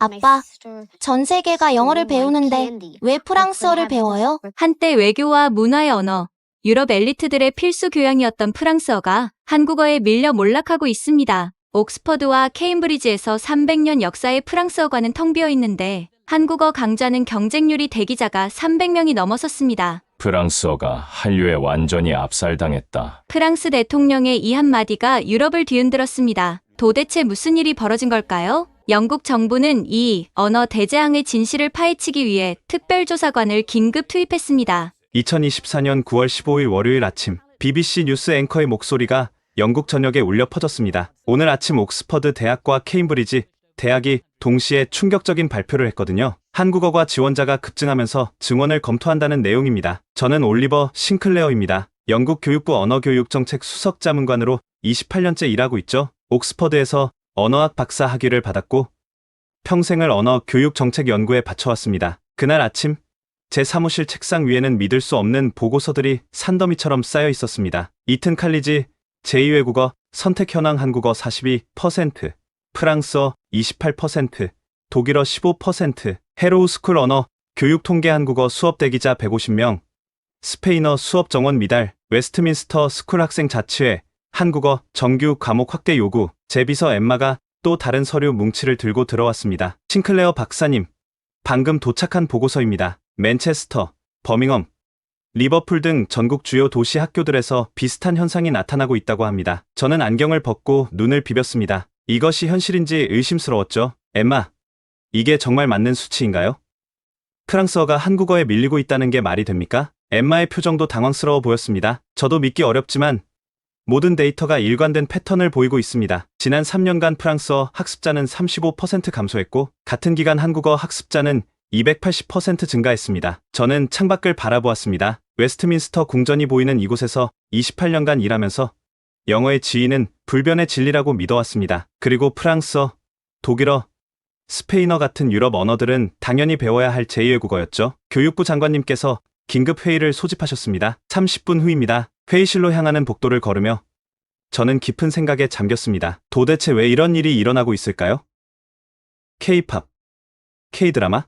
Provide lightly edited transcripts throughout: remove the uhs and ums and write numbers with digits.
아빠, 전 세계가 영어를 배우는데 왜 프랑스어를 배워요? 한때 외교와 문화의 언어, 유럽 엘리트들의 필수 교양이었던 프랑스어가 한국어에 밀려 몰락하고 있습니다. 옥스퍼드와 케임브리지에서 300년 역사의 프랑스어과는 텅 비어 있는데 한국어 강좌는 경쟁률이 대기자가 300명이 넘어섰습니다. 프랑스어가 한류에 완전히 압살당했다. 프랑스 대통령의 이 한마디가 유럽을 뒤흔들었습니다. 도대체 무슨 일이 벌어진 걸까요? 영국 정부는 이 언어 대재앙의 진실을 파헤치기 위해 특별조사관을 긴급 투입했습니다. 2024년 9월 15일 월요일 아침 BBC 뉴스 앵커의 목소리가 영국 전역에 울려 퍼졌습니다. 오늘 아침 옥스퍼드 대학과 케임브리지 대학이 동시에 충격적인 발표를 했거든요. 한국어과 지원자가 급증하면서 증원을 검토한다는 내용입니다. 저는 올리버 싱클레어입니다. 영국 교육부 언어교육정책 수석자문관으로 28년째 일하고 있죠. 옥스퍼드에서 언어학 박사 학위를 받았고 평생을 언어교육정책 연구에 바쳐왔습니다. 그날 아침 제 사무실 책상 위에는 믿을 수 없는 보고서들이 산더미처럼 쌓여 있었습니다. 이튼 칼리지 제2외국어 선택 현황 한국어 42%, 프랑스어 28%, 독일어 15%, 헤로우 스쿨 언어 교육 통계 한국어 수업 대기자 150명, 스페인어 수업 정원 미달, 웨스트민스터 스쿨 학생 자치회, 한국어 정규 과목 확대 요구, 제 비서 엠마가 또 다른 서류 뭉치를 들고 들어왔습니다. 싱클레어 박사님, 방금 도착한 보고서입니다. 맨체스터, 버밍엄, 리버풀 등 전국 주요 도시 학교들에서 비슷한 현상이 나타나고 있다고 합니다. 저는 안경을 벗고 눈을 비볐습니다. 이것이 현실인지 의심스러웠죠. 엠마, 이게 정말 맞는 수치인가요? 프랑스어가 한국어에 밀리고 있다는 게 말이 됩니까? 엠마의 표정도 당황스러워 보였습니다. 저도 믿기 어렵지만 모든 데이터가 일관된 패턴을 보이고 있습니다. 지난 3년간 프랑스어 학습자는 35% 감소했고 같은 기간 한국어 학습자는 280% 증가했습니다. 저는 창밖을 바라보았습니다. 웨스트민스터 궁전이 보이는 이곳에서 28년간 일하면서 영어의 지위는 불변의 진리라고 믿어왔습니다. 그리고 프랑스어, 독일어, 스페인어 같은 유럽 언어들은 당연히 배워야 할 제2외국어였죠. 교육부 장관님께서 긴급 회의를 소집하셨습니다. 30분 후입니다. 회의실로 향하는 복도를 걸으며 저는 깊은 생각에 잠겼습니다. 도대체 왜 이런 일이 일어나고 있을까요? K-팝, K-드라마?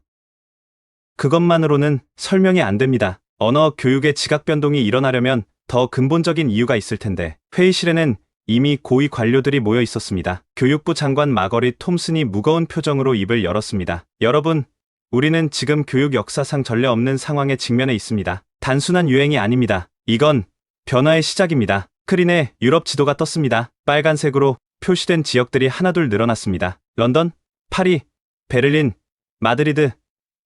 그것만으로는 설명이 안 됩니다. 언어 교육의 지각 변동이 일어나려면 더 근본적인 이유가 있을 텐데 회의실에는 이미 고위 관료들이 모여 있었습니다. 교육부 장관 마거릿 톰슨이 무거운 표정으로 입을 열었습니다. 여러분, 우리는 지금 교육 역사상 전례 없는 상황에 직면해 있습니다. 단순한 유행이 아닙니다. 이건 변화의 시작입니다. 스크린에 유럽 지도가 떴습니다. 빨간색으로 표시된 지역들이 하나둘 늘어났습니다. 런던, 파리, 베를린, 마드리드,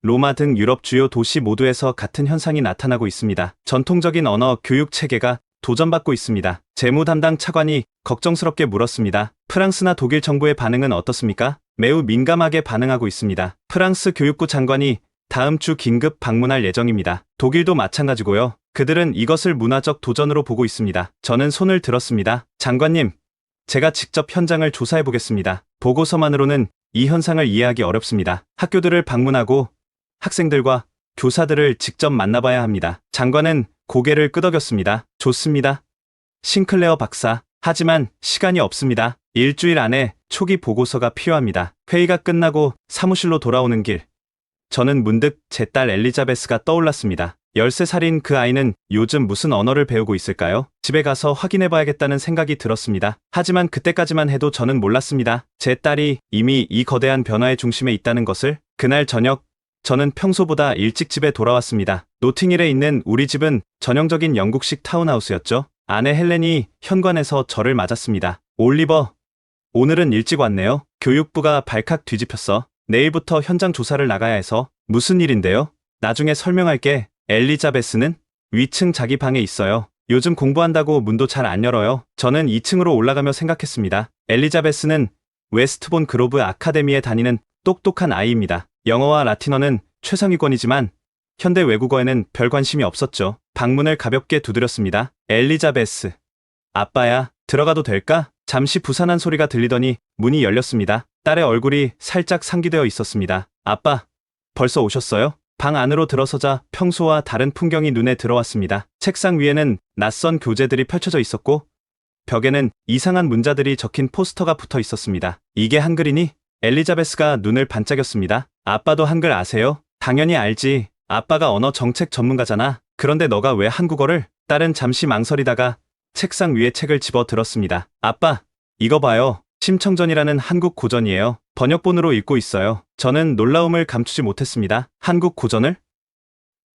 로마 등 유럽 주요 도시 모두에서 같은 현상이 나타나고 있습니다. 전통적인 언어 교육 체계가 도전받고 있습니다. 재무 담당 차관이 걱정스럽게 물었습니다. 프랑스나 독일 정부의 반응은 어떻습니까? 매우 민감하게 반응하고 있습니다. 프랑스 교육부 장관이 다음 주 긴급 방문할 예정입니다. 독일도 마찬가지고요. 그들은 이것을 문화적 도전으로 보고 있습니다. 저는 손을 들었습니다. 장관님, 제가 직접 현장을 조사해 보겠습니다. 보고서만으로는 이 현상을 이해하기 어렵습니다. 학교들을 방문하고 학생들과 교사들을 직접 만나봐야 합니다. 장관은 고개를 끄덕였습니다. 좋습니다. 싱클레어 박사. 하지만 시간이 없습니다. 일주일 안에 초기 보고서가 필요합니다. 회의가 끝나고 사무실로 돌아오는 길. 저는 문득 제 딸 엘리자베스가 떠올랐습니다. 13살인 그 아이는 요즘 무슨 언어를 배우고 있을까요? 집에 가서 확인해봐야겠다는 생각이 들었습니다. 하지만 그때까지만 해도 저는 몰랐습니다. 제 딸이 이미 이 거대한 변화의 중심에 있다는 것을. 그날 저녁, 저는 평소보다 일찍 집에 돌아왔습니다. 노팅힐에 있는 우리 집은 전형적인 영국식 타운하우스였죠. 아내 헬렌이 현관에서 저를 맞았습니다. 올리버, 오늘은 일찍 왔네요. 교육부가 발칵 뒤집혔어. 내일부터 현장 조사를 나가야 해서. 무슨 일인데요? 나중에 설명할게. 엘리자베스는 위층 자기 방에 있어요. 요즘 공부한다고 문도 잘 안 열어요. 저는 2층으로 올라가며 생각했습니다. 엘리자베스는 웨스트본 그로브 아카데미에 다니는 똑똑한 아이입니다. 영어와 라틴어는 최상위권이지만 현대 외국어에는 별 관심이 없었죠. 방문을 가볍게 두드렸습니다. 엘리자베스. 아빠야, 들어가도 될까? 잠시 부산한 소리가 들리더니 문이 열렸습니다. 딸의 얼굴이 살짝 상기되어 있었습니다. 아빠, 벌써 오셨어요? 방 안으로 들어서자 평소와 다른 풍경이 눈에 들어왔습니다. 책상 위에는 낯선 교재들이 펼쳐져 있었고 벽에는 이상한 문자들이 적힌 포스터가 붙어 있었습니다. 이게 한글이니? 엘리자베스가 눈을 반짝였습니다. 아빠도 한글 아세요? 당연히 알지. 아빠가 언어 정책 전문가잖아. 그런데 너가 왜 한국어를? 딸은 잠시 망설이다가 책상 위에 책을 집어 들었습니다. 아빠, 이거 봐요. 심청전이라는 한국 고전이에요. 번역본으로 읽고 있어요. 저는 놀라움을 감추지 못했습니다. 한국 고전을?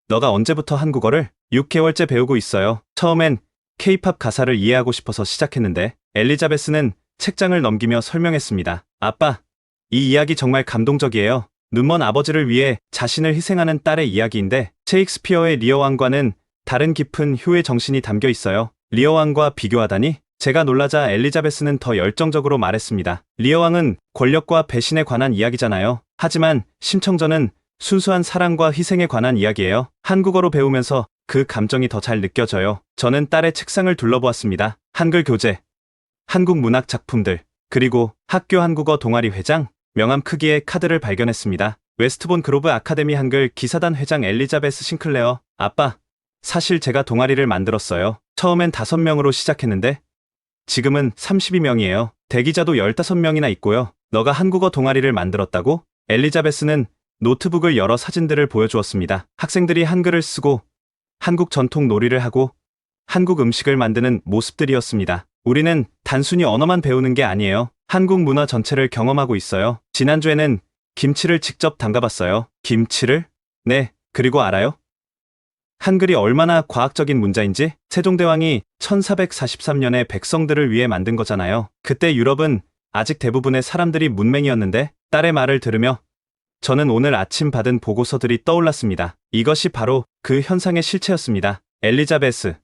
너가 언제부터 한국어를? 6개월째 배우고 있어요. 처음엔 K-팝 가사를 이해하고 싶어서 시작했는데 엘리자베스는 책장을 넘기며 설명했습니다. 아빠, 이 이야기 정말 감동적이에요. 눈먼 아버지를 위해 자신을 희생하는 딸의 이야기인데 셰익스피어의 리어 왕과는 다른 깊은 효의 정신이 담겨 있어요. 리어 왕과 비교하다니? 제가 놀라자 엘리자베스는 더 열정적으로 말했습니다. 리어 왕은 권력과 배신에 관한 이야기잖아요. 하지만 심청전은 순수한 사랑과 희생에 관한 이야기예요. 한국어로 배우면서 그 감정이 더 잘 느껴져요. 저는 딸의 책상을 둘러보았습니다. 한글 교재, 한국 문학 작품들, 그리고 학교 한국어 동아리 회장, 명함 크기의 카드를 발견했습니다. 웨스트본 그로브 아카데미 한글 기사단 회장 엘리자베스 싱클레어. 아빠, 사실 제가 동아리를 만들었어요. 처음엔 5명으로 시작했는데 지금은 32명이에요. 대기자도 15명이나 있고요. 너가 한국어 동아리를 만들었다고? 엘리자베스는 노트북을 열어 사진들을 보여주었습니다. 학생들이 한글을 쓰고 한국 전통 놀이를 하고 한국 음식을 만드는 모습들이었습니다. 우리는 단순히 언어만 배우는 게 아니에요. 한국 문화 전체를 경험하고 있어요. 지난주에는 김치를 직접 담가봤어요. 김치를? 네, 그리고 알아요? 한글이 얼마나 과학적인 문자인지? 세종대왕이 1443년에 백성들을 위해 만든 거잖아요. 그때 유럽은 아직 대부분의 사람들이 문맹이었는데 딸의 말을 들으며 저는 오늘 아침 받은 보고서들이 떠올랐습니다. 이것이 바로 그 현상의 실체였습니다. 엘리자베스,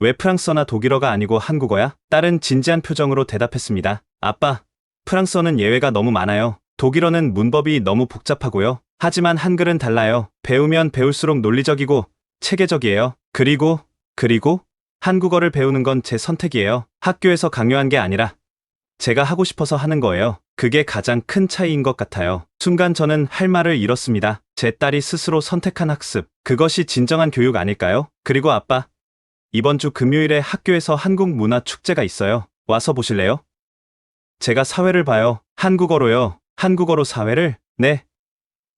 왜 프랑스어나 독일어가 아니고 한국어야? 딸은 진지한 표정으로 대답했습니다. 아빠, 프랑스어는 예외가 너무 많아요. 독일어는 문법이 너무 복잡하고요. 하지만 한글은 달라요. 배우면 배울수록 논리적이고 체계적이에요. 그리고 한국어를 배우는 건 제 선택이에요. 학교에서 강요한 게 아니라 제가 하고 싶어서 하는 거예요. 그게 가장 큰 차이인 것 같아요. 순간 저는 할 말을 잃었습니다. 제 딸이 스스로 선택한 학습. 그것이 진정한 교육 아닐까요? 그리고 아빠, 이번 주 금요일에 학교에서 한국 문화 축제가 있어요. 와서 보실래요? 제가 사회를 봐요. 한국어로요. 한국어로 사회를? 네.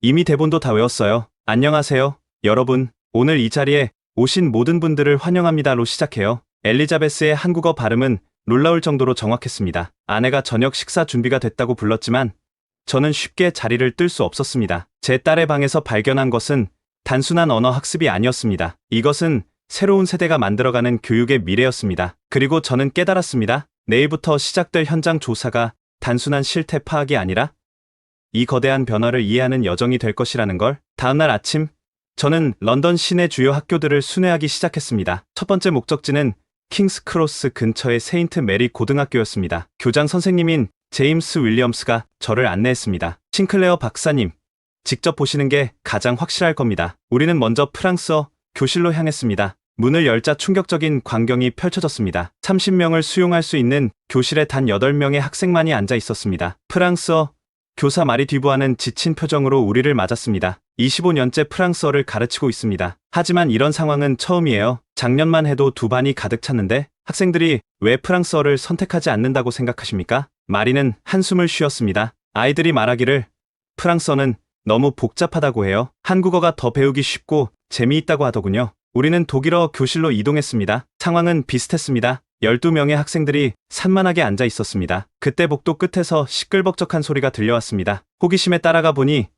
이미 대본도 다 외웠어요. 안녕하세요, 여러분. 오늘 이 자리에 오신 모든 분들을 환영합니다로 시작해요. 엘리자베스의 한국어 발음은 놀라울 정도로 정확했습니다. 아내가 저녁 식사 준비가 됐다고 불렀지만 저는 쉽게 자리를 뜰 수 없었습니다. 제 딸의 방에서 발견한 것은 단순한 언어 학습이 아니었습니다. 이것은 새로운 세대가 만들어가는 교육의 미래였습니다. 그리고 저는 깨달았습니다. 내일부터 시작될 현장 조사가 단순한 실태 파악이 아니라 이 거대한 변화를 이해하는 여정이 될 것이라는 걸. 다음날 아침, 저는 런던 시내 주요 학교들을 순회하기 시작했습니다. 첫 번째 목적지는 킹스 크로스 근처의 세인트 메리 고등학교였습니다. 교장 선생님인 제임스 윌리엄스가 저를 안내했습니다. 싱클레어 박사님, 직접 보시는 게 가장 확실할 겁니다. 우리는 먼저 프랑스어 교실로 향했습니다. 문을 열자 충격적인 광경이 펼쳐졌습니다. 30명을 수용할 수 있는 교실에 단 8명의 학생만이 앉아 있었습니다. 프랑스어 교사 마리 듀부아는 지친 표정으로 우리를 맞았습니다. 25년째 프랑스어를 가르치고 있습니다. 하지만 이런 상황은 처음이에요. 작년만 해도 2반이 가득 찼는데 학생들이 왜 프랑스어를 선택하지 않는다고 생각하십니까? 마리는 한숨을 쉬었습니다. 아이들이 말하기를 프랑스어는 너무 복잡하다고 해요. 한국어가 더 배우기 쉽고 재미있다고 하더군요. 우리는 독일어 교실로 이동했습니다. 상황은 비슷했습니다. 12명의 학생들이 산만하게 앉아 있었습니다. 그때 복도 끝에서 시끌벅적한 소리가 들려왔습니다. 호기심에 따라가 보니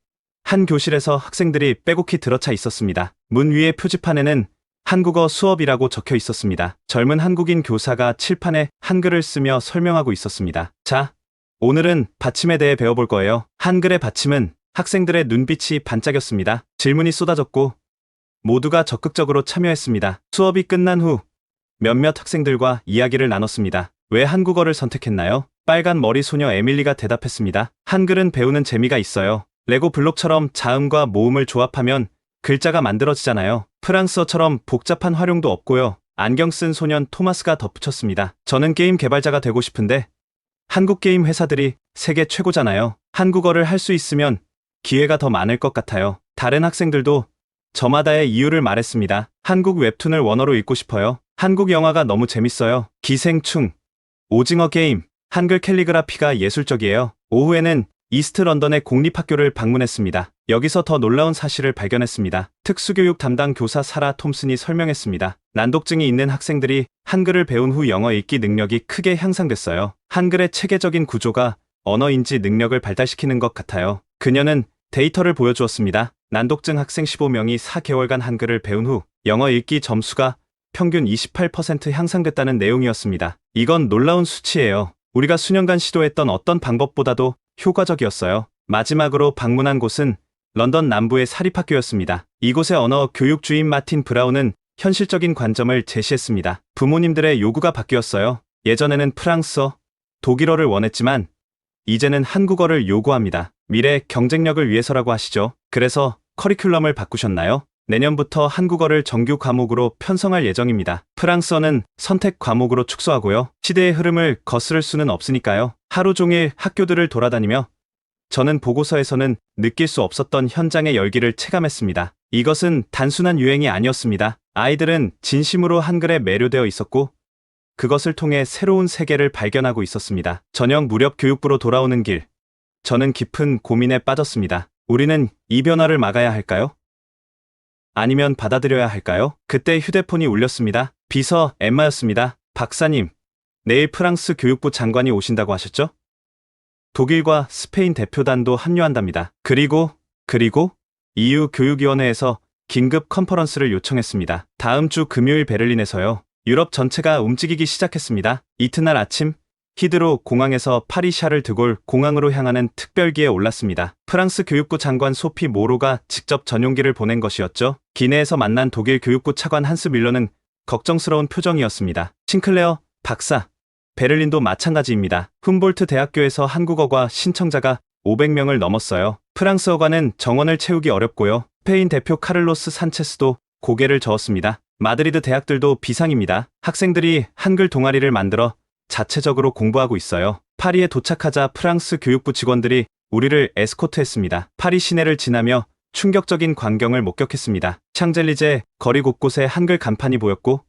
한 교실에서 학생들이 빼곡히 들어차 있었습니다. 문 위의 표지판에는 한국어 수업이라고 적혀 있었습니다. 젊은 한국인 교사가 칠판에 한글을 쓰며 설명하고 있었습니다. 자, 오늘은 받침에 대해 배워볼 거예요. 한글의 받침은 학생들의 눈빛이 반짝였습니다. 질문이 쏟아졌고 모두가 적극적으로 참여했습니다. 수업이 끝난 후 몇몇 학생들과 이야기를 나눴습니다. 왜 한국어를 선택했나요? 빨간 머리 소녀 에밀리가 대답했습니다. 한글은 배우는 재미가 있어요. 레고 블록처럼 자음과 모음을 조합하면 글자가 만들어지잖아요. 프랑스어처럼 복잡한 활용도 없고요. 안경 쓴 소년 토마스가 덧붙였습니다. 저는 게임 개발자가 되고 싶은데 한국 게임 회사들이 세계 최고잖아요. 한국어를 할 수 있으면 기회가 더 많을 것 같아요. 다른 학생들도 저마다의 이유를 말했습니다. 한국 웹툰을 원어로 읽고 싶어요. 한국 영화가 너무 재밌어요. 기생충, 오징어 게임, 한글 캘리그라피가 예술적이에요. 오후에는 이스트 런던의 공립학교를 방문했습니다. 여기서 더 놀라운 사실을 발견했습니다. 특수교육 담당 교사 사라 톰슨이 설명했습니다. 난독증이 있는 학생들이 한글을 배운 후 영어 읽기 능력이 크게 향상됐어요. 한글의 체계적인 구조가 언어 인지 능력을 발달시키는 것 같아요. 그녀는 데이터를 보여주었습니다. 난독증 학생 15명이 4개월간 한글을 배운 후 영어 읽기 점수가 평균 28% 향상됐다는 내용이었습니다. 이건 놀라운 수치예요. 우리가 수년간 시도했던 어떤 방법보다도 효과적이었어요. 마지막으로 방문한 곳은 런던 남부의 사립학교였습니다. 이곳의 언어 교육주임 마틴 브라운은 현실적인 관점을 제시했습니다. 부모님들의 요구가 바뀌었어요. 예전에는 프랑스어, 독일어를 원했지만 이제는 한국어를 요구합니다. 미래 경쟁력을 위해서라고 하시죠. 그래서 커리큘럼을 바꾸셨나요? 내년부터 한국어를 정규 과목으로 편성할 예정입니다. 프랑스어는 선택 과목으로 축소하고요. 시대의 흐름을 거스를 수는 없으니까요. 하루 종일 학교들을 돌아다니며 저는 보고서에서는 느낄 수 없었던 현장의 열기를 체감했습니다. 이것은 단순한 유행이 아니었습니다. 아이들은 진심으로 한글에 매료되어 있었고 그것을 통해 새로운 세계를 발견하고 있었습니다. 저녁 무렵 교육부로 돌아오는 길, 저는 깊은 고민에 빠졌습니다. 우리는 이 변화를 막아야 할까요? 아니면 받아들여야 할까요? 그때 휴대폰이 울렸습니다. 비서 엠마였습니다. 박사님, 내일 프랑스 교육부 장관이 오신다고 하셨죠? 독일과 스페인 대표단도 합류한답니다. 그리고 EU 교육위원회에서 긴급 컨퍼런스를 요청했습니다. 다음 주 금요일 베를린에서요. 유럽 전체가 움직이기 시작했습니다. 이튿날 아침 히드로 공항에서 파리 샤를 드골 공항으로 향하는 특별기에 올랐습니다. 프랑스 교육부 장관 소피 모로가 직접 전용기를 보낸 것이었죠. 기내에서 만난 독일 교육부 차관 한스 밀러는 걱정스러운 표정이었습니다. 싱클레어 박사, 베를린도 마찬가지입니다. 훔볼트 대학교에서 한국어과 신청자가 500명을 넘었어요. 프랑스어과는 정원을 채우기 어렵고요. 스페인 대표 카를로스 산체스도 고개를 저었습니다. 마드리드 대학들도 비상입니다. 학생들이 한글 동아리를 만들어 자체적으로 공부하고 있어요. 파리에 도착하자 프랑스 교육부 직원들이 우리를 에스코트했습니다. 파리 시내를 지나며 충격적인 광경을 목격했습니다. 샹젤리제 거리 곳곳에 한글 간판이 보였고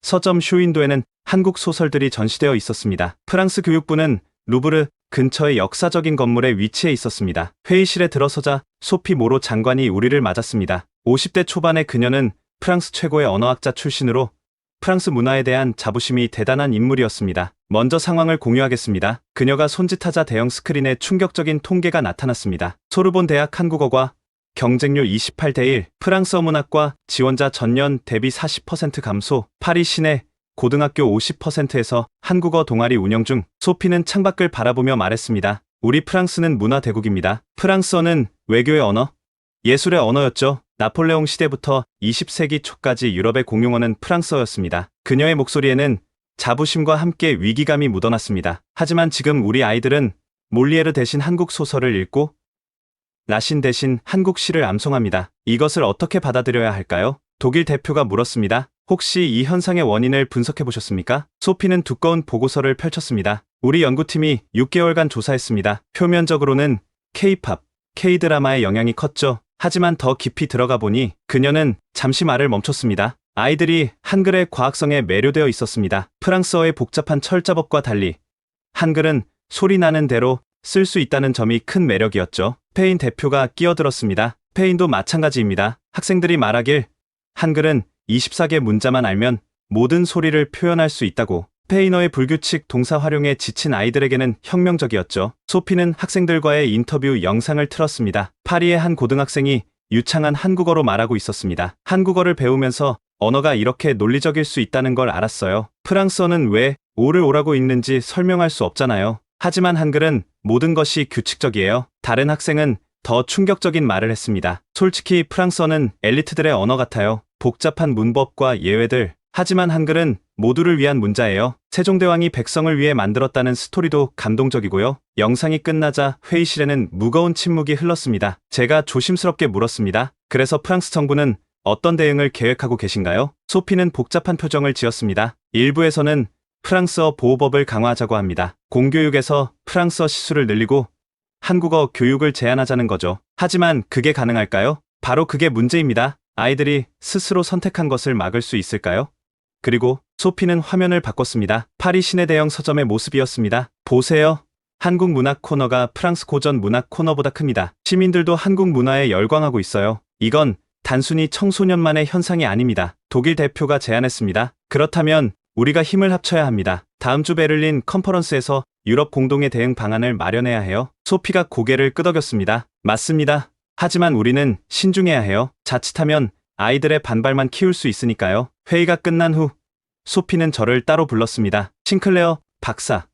서점 쇼윈도에는 한국 소설들이 전시되어 있었습니다. 프랑스 교육부는 루브르 근처의 역사적인 건물에 위치해 있었습니다. 회의실에 들어서자 소피 모로 장관이 우리를 맞았습니다. 50대 초반의 그녀는 프랑스 최고의 언어학자 출신으로 프랑스 문화에 대한 자부심이 대단한 인물이었습니다. 먼저 상황을 공유하겠습니다. 그녀가 손짓하자 대형 스크린에 충격적인 통계가 나타났습니다. 소르본 대학 한국어과 경쟁률 28대 1, 프랑스어 문학과 지원자 전년 대비 40% 감소, 파리 시내 고등학교 50%에서 한국어 동아리 운영 중. 소피는 창밖을 바라보며 말했습니다. 우리 프랑스는 문화 대국입니다. 프랑스어는 외교의 언어, 예술의 언어였죠. 나폴레옹 시대부터 20세기 초까지 유럽의 공용어는 프랑스어였습니다. 그녀의 목소리에는 자부심과 함께 위기감이 묻어났습니다. 하지만 지금 우리 아이들은 몰리에르 대신 한국 소설을 읽고 라신 대신 한국 시를 암송합니다. 이것을 어떻게 받아들여야 할까요? 독일 대표가 물었습니다. 혹시 이 현상의 원인을 분석해 보셨습니까? 소피는 두꺼운 보고서를 펼쳤습니다. 우리 연구팀이 6개월간 조사했습니다. 표면적으로는 K-팝, K-드라마의 영향이 컸죠. 하지만 더 깊이 들어가 보니 그녀는 잠시 말을 멈췄습니다. 아이들이 한글의 과학성에 매료되어 있었습니다. 프랑스어의 복잡한 철자법과 달리 한글은 소리 나는 대로 쓸 수 있다는 점이 큰 매력이었죠. 스페인 대표가 끼어들었습니다. 스페인도 마찬가지입니다. 학생들이 말하길 한글은 24개 문자만 알면 모든 소리를 표현할 수 있다고. 스페인어의 불규칙 동사 활용에 지친 아이들에게는 혁명적이었죠. 소피는 학생들과의 인터뷰 영상을 틀었습니다. 파리의 한 고등학생이 유창한 한국어로 말하고 있었습니다. 한국어를 배우면서 언어가 이렇게 논리적일 수 있다는 걸 알았어요. 프랑스어는 왜 오를 오라고 읽는지 설명할 수 없잖아요. 하지만 한글은 모든 것이 규칙적이에요. 다른 학생은 더 충격적인 말을 했습니다. 솔직히 프랑스어는 엘리트들의 언어 같아요. 복잡한 문법과 예외들. 하지만 한글은 모두를 위한 문자예요. 세종대왕이 백성을 위해 만들었다는 스토리도 감동적이고요. 영상이 끝나자 회의실에는 무거운 침묵이 흘렀습니다. 제가 조심스럽게 물었습니다. 그래서 프랑스 정부는 어떤 대응을 계획하고 계신가요? 소피는 복잡한 표정을 지었습니다. 일부에서는 프랑스어 보호법을 강화하자고 합니다. 공교육에서 프랑스어 시수를 늘리고 한국어 교육을 제한하자는 거죠. 하지만 그게 가능할까요? 바로 그게 문제입니다. 아이들이 스스로 선택한 것을 막을 수 있을까요? 그리고 소피는 화면을 바꿨습니다. 파리 시내 대형 서점의 모습이었습니다. 보세요. 한국 문학 코너가 프랑스 고전 문학 코너보다 큽니다. 시민들도 한국 문화에 열광하고 있어요. 이건 단순히 청소년만의 현상이 아닙니다. 독일 대표가 제안했습니다. 그렇다면 우리가 힘을 합쳐야 합니다. 다음 주 베를린 컨퍼런스에서 유럽 공동의 대응 방안을 마련해야 해요. 소피가 고개를 끄덕였습니다. 맞습니다. 하지만 우리는 신중해야 해요. 자칫하면 아이들의 반발만 키울 수 있으니까요. 회의가 끝난 후 소피는 저를 따로 불렀습니다. 싱클레어 박사.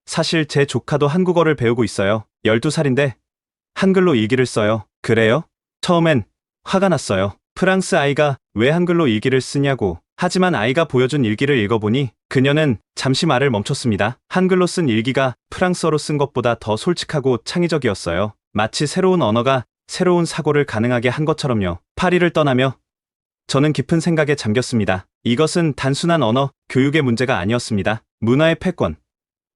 사실 제 조카도 한국어를 배우고 있어요. 12살인데 한글로 일기를 써요. 그래요? 처음엔 화가 났어요. 프랑스 아이가 왜 한글로 일기를 쓰냐고. 하지만 아이가 보여준 일기를 읽어보니 그녀는 잠시 말을 멈췄습니다. 한글로 쓴 일기가 프랑스어로 쓴 것보다 더 솔직하고 창의적이었어요. 마치 새로운 언어가 새로운 사고를 가능하게 한 것처럼요. 파리를 떠나며 저는 깊은 생각에 잠겼습니다. 이것은 단순한 언어, 교육의 문제가 아니었습니다. 문화의 패권,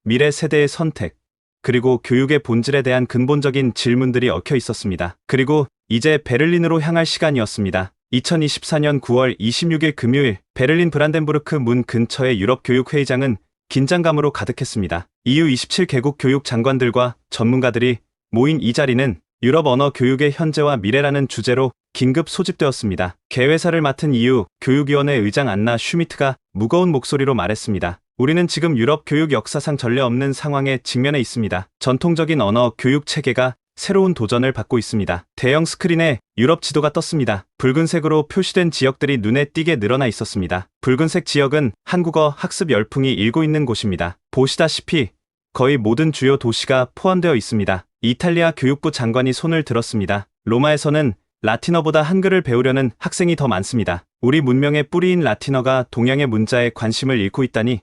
미래 세대의 선택, 그리고 교육의 본질에 대한 근본적인 질문들이 얽혀 있었습니다. 그리고 이제 베를린으로 향할 시간이었습니다. 2024년 9월 26일 금요일 베를린 브란덴부르크 문 근처의 유럽 교육회의장은 긴장감으로 가득했습니다. EU 27개국 교육 장관들과 전문가들이 모인 이 자리는 유럽 언어 교육의 현재와 미래라는 주제로 긴급 소집되었습니다. 개회사를 맡은 EU 교육위원회 의장 안나 슈미트가 무거운 목소리로 말했습니다. 우리는 지금 유럽 교육 역사상 전례 없는 상황에 직면해 있습니다. 전통적인 언어 교육 체계가 새로운 도전을 받고 있습니다. 대형 스크린에 유럽 지도가 떴습니다. 붉은색으로 표시된 지역들이 눈에 띄게 늘어나 있었습니다. 붉은색 지역은 한국어 학습 열풍이 일고 있는 곳입니다. 보시다시피 거의 모든 주요 도시가 포함되어 있습니다. 이탈리아 교육부 장관이 손을 들었습니다. 로마에서는 라틴어보다 한글을 배우려는 학생이 더 많습니다. 우리 문명의 뿌리인 라틴어가 동양의 문자에 관심을 잃고 있다니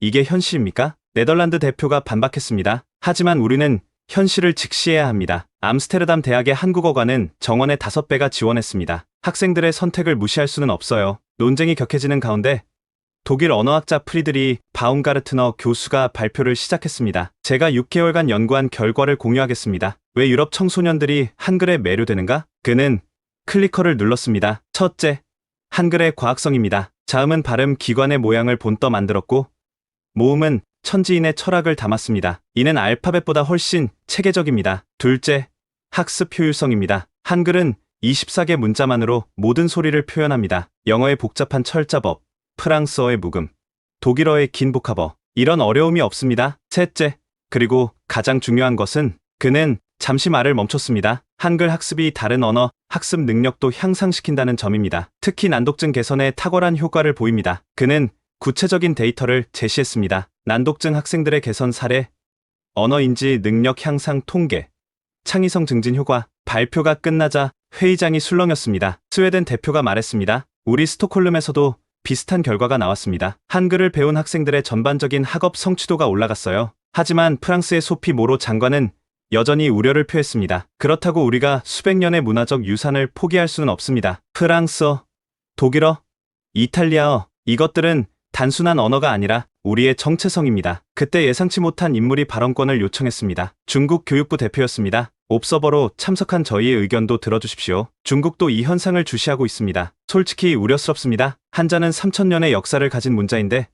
이게 현실입니까? 네덜란드 대표가 반박했습니다. 하지만 우리는 현실을 직시해야 합니다. 암스테르담 대학의 한국어과는 정원의 5배가 지원했습니다. 학생들의 선택을 무시할 수는 없어요. 논쟁이 격해지는 가운데 독일 언어학자 프리드리 바움가르트너 교수가 발표를 시작했습니다. 제가 6개월간 연구한 결과를 공유하겠습니다. 왜 유럽 청소년들이 한글에 매료되는가? 그는 클리커를 눌렀습니다. 첫째, 한글의 과학성입니다. 자음은 발음 기관의 모양을 본떠 만들었고 모음은 천지인의 철학을 담았습니다. 이는 알파벳보다 훨씬 체계적입니다. 둘째, 학습 효율성입니다. 한글은 24개 문자만으로 모든 소리를 표현합니다. 영어의 복잡한 철자법, 프랑스어의 묵음, 독일어의 긴 복합어, 이런 어려움이 없습니다. 셋째, 그리고 가장 중요한 것은 그는 잠시 말을 멈췄습니다. 한글 학습이 다른 언어 학습 능력도 향상시킨다는 점입니다. 특히 난독증 개선에 탁월한 효과를 보입니다. 그는 구체적인 데이터를 제시했습니다. 난독증 학생들의 개선 사례, 언어인지 능력 향상 통계, 창의성 증진 효과. 발표가 끝나자 회의장이 술렁였습니다. 스웨덴 대표가 말했습니다. 우리 스톡홀름에서도 비슷한 결과가 나왔습니다. 한글을 배운 학생들의 전반적인 학업 성취도가 올라갔어요. 하지만 프랑스의 소피 모로 장관은 여전히 우려를 표했습니다. 그렇다고 우리가 수백 년의 문화적 유산을 포기할 수는 없습니다. 프랑스어, 독일어, 이탈리아어, 이것들은 단순한 언어가 아니라 우리의 정체성입니다. 그때 예상치 못한 인물이 발언권을 요청했습니다. 중국 교육부 대표였습니다. 옵서버로 참석한 저희의 의견도 들어주십시오. 중국도 이 현상을 주시하고 있습니다. 솔직히 우려스럽습니다. 한자는 3000년의 역사를 가진 문자인데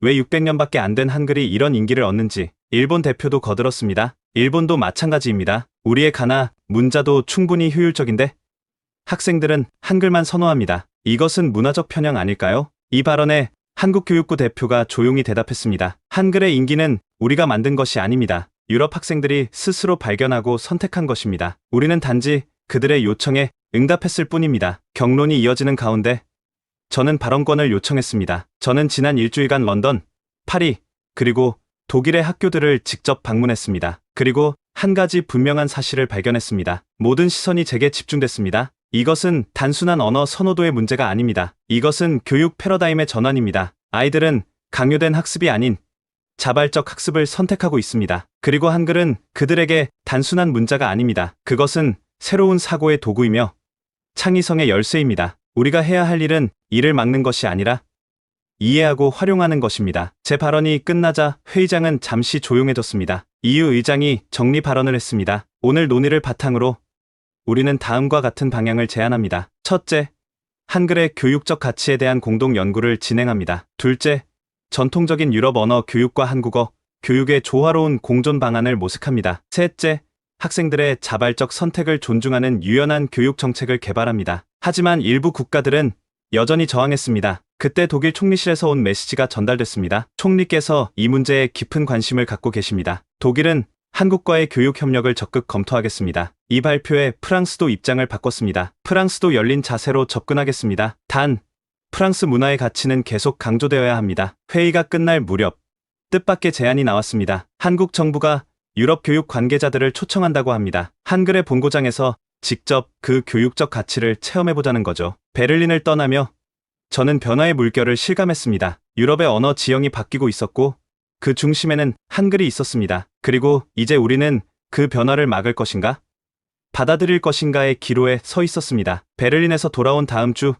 왜 600년밖에 안 된 한글이 이런 인기를 얻는지. 일본 대표도 거들었습니다. 일본도 마찬가지입니다. 우리의 가나, 문자도 충분히 효율적인데 학생들은 한글만 선호합니다. 이것은 문화적 편향 아닐까요? 이 발언에 한국 교육부 대표가 조용히 대답했습니다. 한글의 인기는 우리가 만든 것이 아닙니다. 유럽 학생들이 스스로 발견하고 선택한 것입니다. 우리는 단지 그들의 요청에 응답했을 뿐입니다. 경론이 이어지는 가운데 저는 발언권을 요청했습니다. 저는 지난 일주일간 런던, 파리, 그리고 독일의 학교들을 직접 방문했습니다. 그리고 한 가지 분명한 사실을 발견했습니다. 모든 시선이 제게 집중됐습니다. 이것은 단순한 언어 선호도의 문제가 아닙니다. 이것은 교육 패러다임의 전환입니다. 아이들은 강요된 학습이 아닌 자발적 학습을 선택하고 있습니다. 그리고 한글은 그들에게 단순한 문자가 아닙니다. 그것은 새로운 사고의 도구이며 창의성의 열쇠입니다. 우리가 해야 할 일은 이를 막는 것이 아니라 이해하고 활용하는 것입니다. 제 발언이 끝나자 회의장은 잠시 조용해졌습니다. EU 의장이 정리 발언을 했습니다. 오늘 논의를 바탕으로 우리는 다음과 같은 방향을 제안합니다. 첫째, 한글의 교육적 가치에 대한 공동 연구를 진행합니다. 둘째, 전통적인 유럽 언어 교육과 한국어 교육의 조화로운 공존 방안을 모색합니다. 셋째, 학생들의 자발적 선택을 존중하는 유연한 교육 정책을 개발합니다. 하지만 일부 국가들은 여전히 저항했습니다. 그때 독일 총리실에서 온 메시지가 전달됐습니다. 총리께서 이 문제에 깊은 관심을 갖고 계십니다. 독일은 한국과의 교육 협력을 적극 검토하겠습니다. 이 발표에 프랑스도 입장을 바꿨습니다. 프랑스도 열린 자세로 접근하겠습니다. 단, 프랑스 문화의 가치는 계속 강조되어야 합니다. 회의가 끝날 무렵 뜻밖의 제안이 나왔습니다. 한국 정부가 유럽 교육 관계자들을 초청한다고 합니다. 한글의 본고장에서 직접 그 교육적 가치를 체험해보자는 거죠. 베를린을 떠나며 저는 변화의 물결을 실감했습니다. 유럽의 언어 지형이 바뀌고 있었고 그 중심에는 한글이 있었습니다. 그리고 이제 우리는 그 변화를 막을 것인가? 받아들일 것인가의 기로에 서 있었습니다. 베를린에서 돌아온 다음 주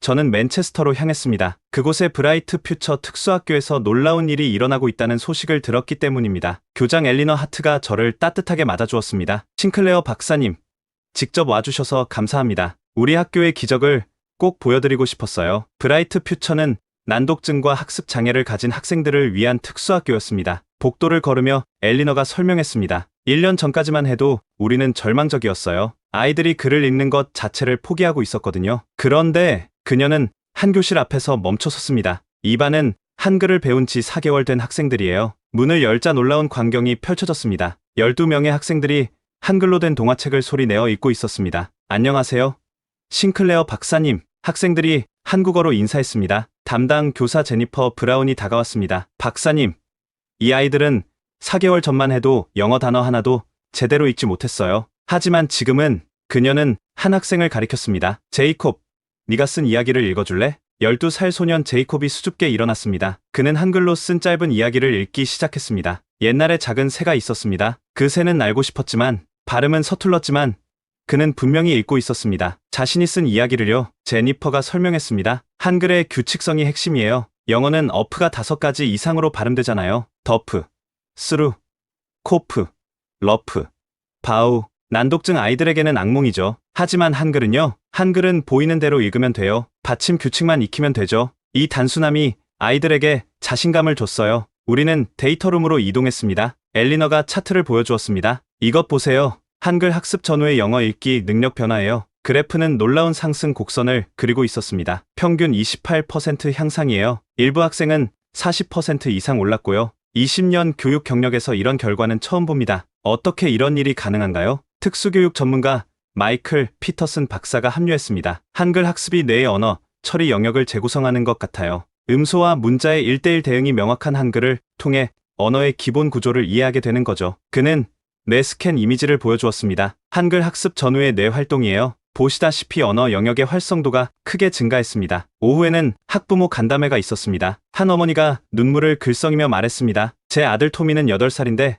저는 맨체스터로 향했습니다. 그곳의 브라이트 퓨처 특수학교에서 놀라운 일이 일어나고 있다는 소식을 들었기 때문입니다. 교장 엘리너 하트가 저를 따뜻하게 맞아주었습니다. 싱클레어 박사님, 직접 와주셔서 감사합니다. 우리 학교의 기적을 꼭 보여드리고 싶었어요. 브라이트 퓨처는 난독증과 학습 장애를 가진 학생들을 위한 특수학교였습니다. 복도를 걸으며 엘리너가 설명했습니다. 1년 전까지만 해도 우리는 절망적이었어요. 아이들이 글을 읽는 것 자체를 포기하고 있었거든요. 그런데 그녀는 한 교실 앞에서 멈춰섰습니다. 이 반은 한글을 배운 지 4개월 된 학생들이에요. 문을 열자 놀라운 광경이 펼쳐졌습니다. 12명의 학생들이 한글로 된 동화책을 소리내어 읽고 있었습니다. 안녕하세요, 싱클레어 박사님. 학생들이 한국어로 인사했습니다. 담당 교사 제니퍼 브라운이 다가왔습니다. 박사님, 이 아이들은 4개월 전만 해도 영어 단어 하나도 제대로 읽지 못했어요. 하지만 지금은 그녀는 한 학생을 가리켰습니다. 제이콥, 네가 쓴 이야기를 읽어줄래? 12살 소년 제이콥이 수줍게 일어났습니다. 그는 한글로 쓴 짧은 이야기를 읽기 시작했습니다. 옛날에 작은 새가 있었습니다. 그 새는 알고 싶었지만 발음은 서툴렀지만 그는 분명히 읽고 있었습니다. 자신이 쓴 이야기를요. 제니퍼가 설명했습니다. 한글의 규칙성이 핵심이에요. 영어는 어프가 5가지 이상으로 발음되잖아요. 더프, 스루, 코프, 러프, 바우. 난독증 아이들에게는 악몽이죠. 하지만 한글은요. 한글은 보이는 대로 읽으면 돼요. 받침 규칙만 익히면 되죠. 이 단순함이 아이들에게 자신감을 줬어요. 우리는 데이터룸으로 이동했습니다. 엘리너가 차트를 보여주었습니다. 이것 보세요. 한글 학습 전후의 영어 읽기 능력 변화예요. 그래프는 놀라운 상승 곡선을 그리고 있었습니다. 평균 28% 향상이에요. 일부 학생은 40% 이상 올랐고요. 20년 교육 경력에서 이런 결과는 처음 봅니다. 어떻게 이런 일이 가능한가요? 특수교육 전문가 마이클 피터슨 박사가 합류했습니다. 한글 학습이 뇌의 언어, 처리 영역을 재구성하는 것 같아요. 음소와 문자의 1:1 대응이 명확한 한글을 통해 언어의 기본 구조를 이해하게 되는 거죠. 그는 뇌 스캔 이미지를 보여주었습니다. 한글 학습 전후의 뇌 활동이에요. 보시다시피 언어 영역의 활성도가 크게 증가했습니다. 오후에는 학부모 간담회가 있었습니다. 한 어머니가 눈물을 글썽이며 말했습니다. 제 아들 토미는 8살인데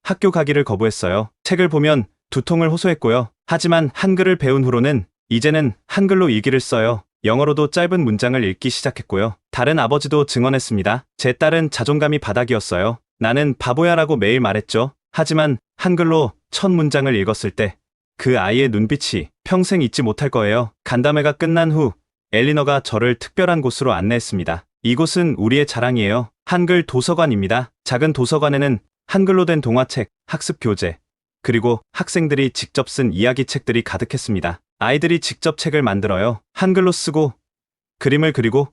학교 가기를 거부했어요. 책을 보면 두통을 호소했고요. 하지만 한글을 배운 후로는 이제는 한글로 일기를 써요. 영어로도 짧은 문장을 읽기 시작했고요. 다른 아버지도 증언했습니다. 제 딸은 자존감이 바닥이었어요. 나는 바보야라고 매일 말했죠. 하지만 한글로 첫 문장을 읽었을 때 그 아이의 눈빛이 평생 잊지 못할 거예요. 간담회가 끝난 후 엘리너가 저를 특별한 곳으로 안내했습니다. 이곳은 우리의 자랑이에요. 한글 도서관입니다. 작은 도서관에는 한글로 된 동화책, 학습 교재, 그리고 학생들이 직접 쓴 이야기책들이 가득했습니다. 아이들이 직접 책을 만들어요. 한글로 쓰고 그림을 그리고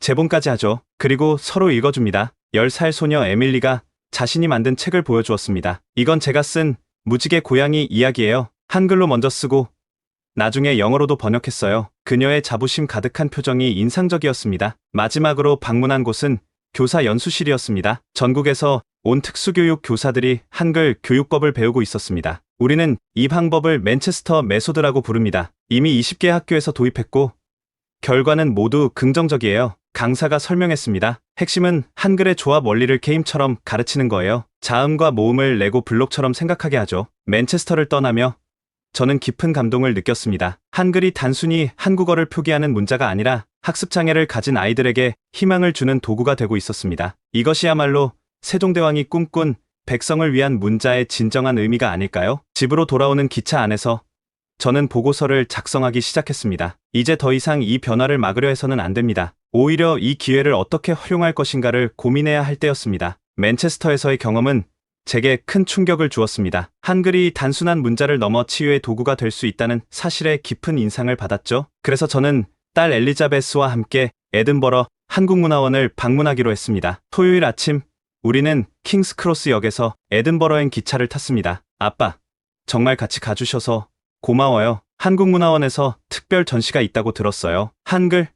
제본까지 하죠. 그리고 서로 읽어줍니다. 10살 소녀 에밀리가 자신이 만든 책을 보여주었습니다. 이건 제가 쓴 무지개 고양이 이야기예요. 한글로 먼저 쓰고 나중에 영어로도 번역했어요. 그녀의 자부심 가득한 표정이 인상적이었습니다. 마지막으로 방문한 곳은 교사 연수실이었습니다. 전국에서 온 특수교육 교사들이 한글 교육법을 배우고 있었습니다. 우리는 이 방법을 맨체스터 메소드라고 부릅니다. 이미 20개 학교에서 도입했고 결과는 모두 긍정적이에요. 강사가 설명했습니다. 핵심은 한글의 조합 원리를 게임처럼 가르치는 거예요. 자음과 모음을 레고 블록처럼 생각하게 하죠. 맨체스터를 떠나며 저는 깊은 감동을 느꼈습니다. 한글이 단순히 한국어를 표기하는 문자가 아니라 학습장애를 가진 아이들에게 희망을 주는 도구가 되고 있었습니다. 이것이야말로 세종대왕이 꿈꾼 백성을 위한 문자의 진정한 의미가 아닐까요? 집으로 돌아오는 기차 안에서 저는 보고서를 작성하기 시작했습니다. 이제 더 이상 이 변화를 막으려 해서는 안 됩니다. 오히려 이 기회를 어떻게 활용할 것인가를 고민해야 할 때였습니다. 맨체스터에서의 경험은 제게 큰 충격을 주었습니다. 한글이 단순한 문자를 넘어 치유의 도구가 될 수 있다는 사실에 깊은 인상을 받았죠. 그래서 저는 딸 엘리자베스와 함께 에든버러 한국문화원을 방문하기로 했습니다. 토요일 아침 우리는 킹스크로스 역에서 에든버러행 기차를 탔습니다. 아빠, 정말 같이 가주셔서 고마워요. 한국문화원에서 특별 전시가 있다고 들었어요. 한글,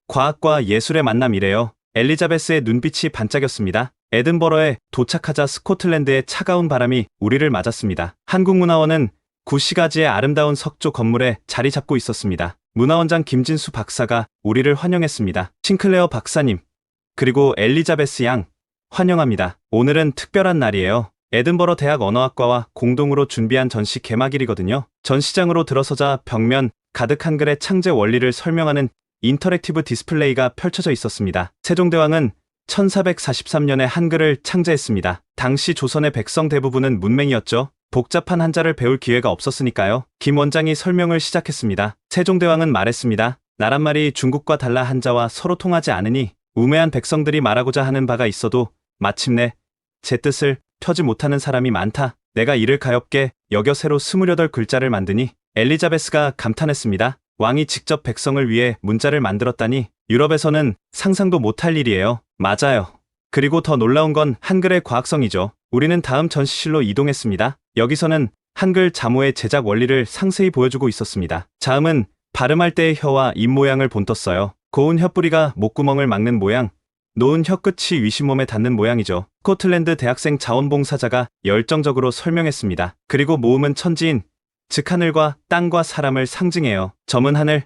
과학과 예술의 만남이래요. 엘리자베스의 눈빛이 반짝였습니다. 에든버러에 도착하자 스코틀랜드의 차가운 바람이 우리를 맞았습니다. 한국문화원은 구시가지의 아름다운 석조 건물에 자리 잡고 있었습니다. 문화원장 김진수 박사가 우리를 환영했습니다. 싱클레어 박사님, 그리고 엘리자베스 양, 환영합니다. 오늘은 특별한 날이에요. 에든버러 대학 언어학과와 공동으로 준비한 전시 개막일이거든요. 전시장으로 들어서자 벽면 가득 한글의 창제 원리를 설명하는 인터랙티브 디스플레이가 펼쳐져 있었습니다. 세종대왕은 1443년에 한글을 창제했습니다. 당시 조선의 백성 대부분은 문맹이었죠. 복잡한 한자를 배울 기회가 없었으니까요. 김 원장이 설명을 시작했습니다. 세종대왕은 말했습니다. 나란 말이 중국과 달라 한자와 서로 통하지 않으니 우매한 백성들이 말하고자 하는 바가 있어도 마침내 제 뜻을 펴지 못하는 사람이 많다. 내가 이를 가엾게 여겨 새로 28글자를 만드니 엘리자베스가 감탄했습니다. 왕이 직접 백성을 위해 문자를 만들었다니 유럽에서는 상상도 못할 일이에요. 맞아요. 그리고 더 놀라운 건 한글의 과학성이죠. 우리는 다음 전시실로 이동했습니다. 여기서는 한글 자모의 제작 원리를 상세히 보여주고 있었습니다. 자음은 발음할 때의 혀와 입 모양을 본떴어요. 고운 혀뿌리가 목구멍을 막는 모양, 놓은 혀끝이 위심몸에 닿는 모양이죠. 스코틀랜드 대학생 자원봉사자가 열정적으로 설명했습니다. 그리고 모음은 천지인, 즉 하늘과 땅과 사람을 상징해요. 점은 하늘,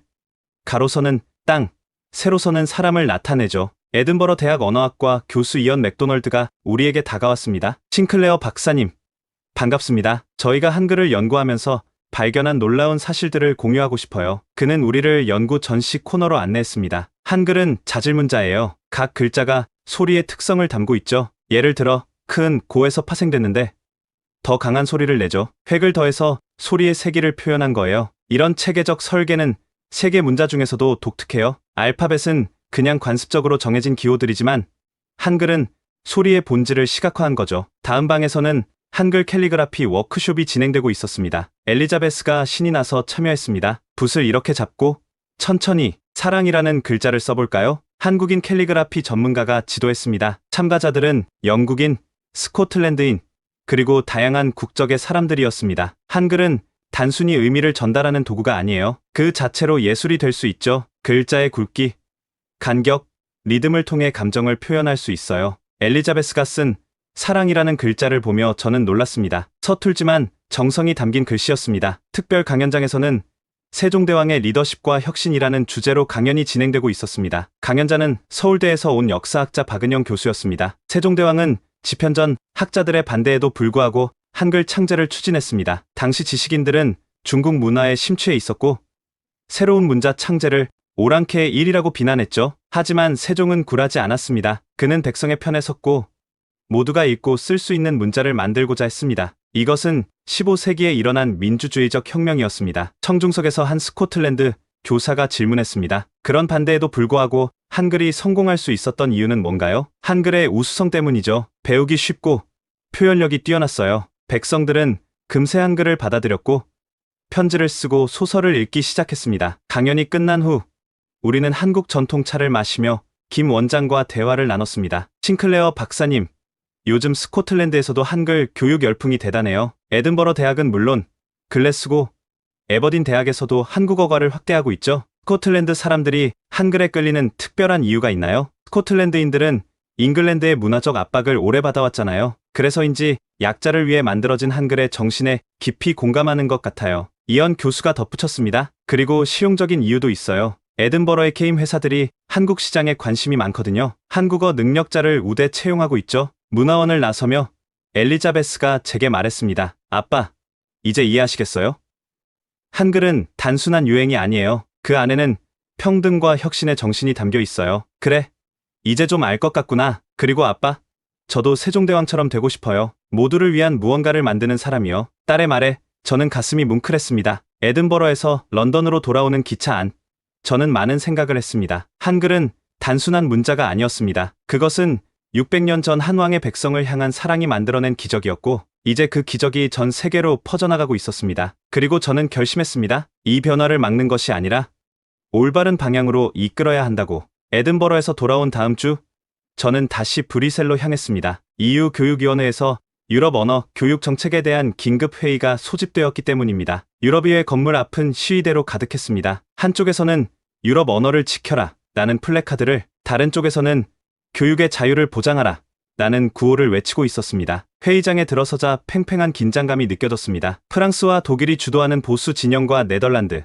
가로선은 땅, 세로선은 사람을 나타내죠. 에든버러 대학 언어학과 교수 이언 맥도널드가 우리에게 다가왔습니다. 싱클레어 박사님, 반갑습니다. 저희가 한글을 연구하면서 발견한 놀라운 사실들을 공유하고 싶어요. 그는 우리를 연구 전시 코너로 안내했습니다. 한글은 자질문자예요. 각 글자가 소리의 특성을 담고 있죠. 예를 들어 큰 고에서 파생됐는데 더 강한 소리를 내죠. 획을 더해서 소리의 세기를 표현한 거예요. 이런 체계적 설계는 세계 문자 중에서도 독특해요. 알파벳은 그냥 관습적으로 정해진 기호들이지만 한글은 소리의 본질을 시각화한 거죠. 다음 방에서는 한글 캘리그라피 워크숍이 진행되고 있었습니다. 엘리자베스가 신이 나서 참여했습니다. 붓을 이렇게 잡고 천천히 사랑이라는 글자를 써볼까요? 한국인 캘리그라피 전문가가 지도했습니다. 참가자들은 영국인, 스코틀랜드인, 그리고 다양한 국적의 사람들이었습니다. 한글은 단순히 의미를 전달하는 도구가 아니에요. 그 자체로 예술이 될 수 있죠. 글자의 굵기, 간격, 리듬을 통해 감정을 표현할 수 있어요. 엘리자베스가 쓴 사랑이라는 글자를 보며 저는 놀랐습니다. 서툴지만 정성이 담긴 글씨였습니다. 특별 강연장에서는 세종대왕의 리더십과 혁신이라는 주제로 강연이 진행되고 있었습니다. 강연자는 서울대에서 온 역사학자 박은영 교수였습니다. 세종대왕은 집현전 학자들의 반대에도 불구하고 한글 창제를 추진했습니다. 당시 지식인들은 중국 문화에 심취해 있었고 새로운 문자 창제를 오랑캐의 일이라고 비난했죠. 하지만 세종은 굴하지 않았습니다. 그는 백성의 편에 섰고 모두가 읽고 쓸 수 있는 문자를 만들고자 했습니다. 이것은 15세기에 일어난 민주주의적 혁명이었습니다. 청중석에서 한 스코틀랜드 교사가 질문했습니다. 그런 반대에도 불구하고 한글이 성공할 수 있었던 이유는 뭔가요? 한글의 우수성 때문이죠. 배우기 쉽고 표현력이 뛰어났어요. 백성들은 금세 한글을 받아들였고 편지를 쓰고 소설을 읽기 시작했습니다. 강연이 끝난 후 우리는 한국 전통차를 마시며 김 원장과 대화를 나눴습니다. 싱클레어 박사님, 요즘 스코틀랜드에서도 한글 교육 열풍이 대단해요. 에든버러 대학은 물론 글래스고 에버딘 대학에서도 한국어과를 확대하고 있죠. 스코틀랜드 사람들이 한글에 끌리는 특별한 이유가 있나요? 스코틀랜드인들은 잉글랜드의 문화적 압박을 오래 받아왔잖아요. 그래서인지 약자를 위해 만들어진 한글의 정신에 깊이 공감하는 것 같아요. 이언 교수가 덧붙였습니다. 그리고 실용적인 이유도 있어요. 에든버러의 게임 회사들이 한국 시장에 관심이 많거든요. 한국어 능력자를 우대 채용하고 있죠. 문화원을 나서며 엘리자베스가 제게 말했습니다. 아빠, 이제 이해하시겠어요? 한글은 단순한 유행이 아니에요. 그 안에는 평등과 혁신의 정신이 담겨 있어요. 그래, 이제 좀 알 것 같구나. 그리고 아빠, 저도 세종대왕처럼 되고 싶어요. 모두를 위한 무언가를 만드는 사람이요. 딸의 말에 저는 가슴이 뭉클했습니다. 에든버러에서 런던으로 돌아오는 기차 안, 저는 많은 생각을 했습니다. 한글은 단순한 문자가 아니었습니다. 그것은 600년 전 한왕의 백성을 향한 사랑이 만들어낸 기적이었고, 이제 그 기적이 전 세계로 퍼져나가고 있었습니다. 그리고 저는 결심했습니다. 이 변화를 막는 것이 아니라 올바른 방향으로 이끌어야 한다고. 에든버러에서 돌아온 다음 주, 저는 다시 브뤼셀로 향했습니다. EU 교육위원회에서 유럽 언어 교육 정책에 대한 긴급 회의가 소집되었기 때문입니다. 유럽의회 건물 앞은 시위대로 가득했습니다. 한쪽에서는 유럽 언어를 지켜라 라는 플래카드를, 다른 쪽에서는 교육의 자유를 보장하라 라는 구호를 외치고 있었습니다. 회의장에 들어서자 팽팽한 긴장감이 느껴졌습니다. 프랑스와 독일이 주도하는 보수 진영과 네덜란드,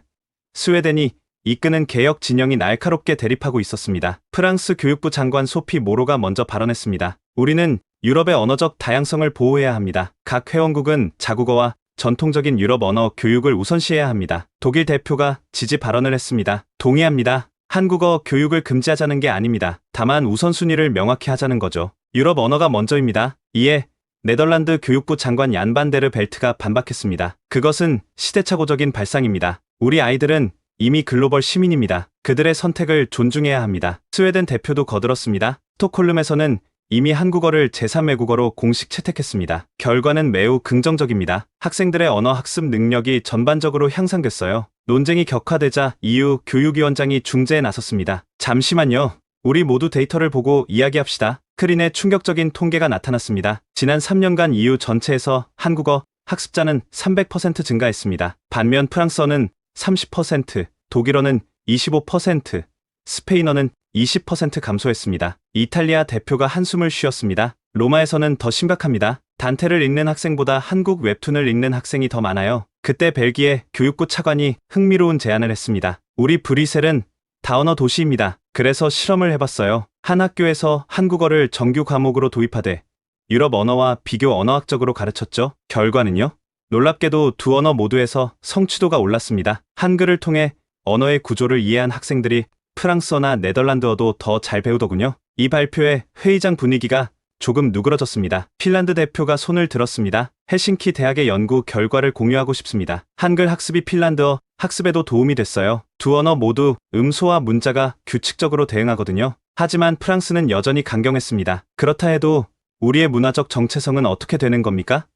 스웨덴이 이끄는 개혁 진영이 날카롭게 대립하고 있었습니다. 프랑스 교육부 장관 소피 모로가 먼저 발언했습니다. 우리는 유럽의 언어적 다양성을 보호해야 합니다. 각 회원국은 자국어와 전통적인 유럽 언어 교육을 우선시해야 합니다. 독일 대표가 지지 발언을 했습니다. 동의합니다. 한국어 교육을 금지하자는 게 아닙니다. 다만 우선순위를 명확히 하자는 거죠. 유럽 언어가 먼저입니다. 이에 네덜란드 교육부 장관 얀 반 데르 벨트가 반박했습니다. 그것은 시대착오적인 발상입니다. 우리 아이들은 이미 글로벌 시민입니다. 그들의 선택을 존중해야 합니다. 스웨덴 대표도 거들었습니다. 스톡홀름에서는 이미 한국어를 제3외국어로 공식 채택했습니다. 결과는 매우 긍정적입니다. 학생들의 언어 학습 능력이 전반적으로 향상됐어요. 논쟁이 격화되자 EU 교육위원장이 중재에 나섰습니다. 잠시만요. 우리 모두 데이터를 보고 이야기합시다. 스크린에 충격적인 통계가 나타났습니다. 지난 3년간 EU 전체에서 한국어 학습자는 300% 증가했습니다. 반면 프랑스어는 30%, 독일어는 25%, 스페인어는 20% 감소했습니다. 이탈리아 대표가 한숨을 쉬었습니다. 로마에서는 더 심각합니다. 단테를 읽는 학생보다 한국 웹툰을 읽는 학생이 더 많아요. 그때 벨기에 교육부 차관이 흥미로운 제안을 했습니다. 우리 브뤼셀은 다언어 도시입니다. 그래서 실험을 해봤어요. 한 학교에서 한국어를 정규 과목으로 도입하되 유럽 언어와 비교 언어학적으로 가르쳤죠. 결과는요? 놀랍게도 두 언어 모두에서 성취도가 올랐습니다. 한글을 통해 언어의 구조를 이해한 학생들이 프랑스어나 네덜란드어도 더 잘 배우더군요. 이 발표에 회의장 분위기가 조금 누그러졌습니다. 핀란드 대표가 손을 들었습니다. 헬싱키 대학의 연구 결과를 공유하고 싶습니다. 한글 학습이 핀란드어 학습에도 도움이 됐어요. 두 언어 모두 음소와 문자가 규칙적으로 대응하거든요. 하지만 프랑스는 여전히 강경했습니다. 그렇다 해도 우리의 문화적 정체성은 어떻게 되는 겁니까?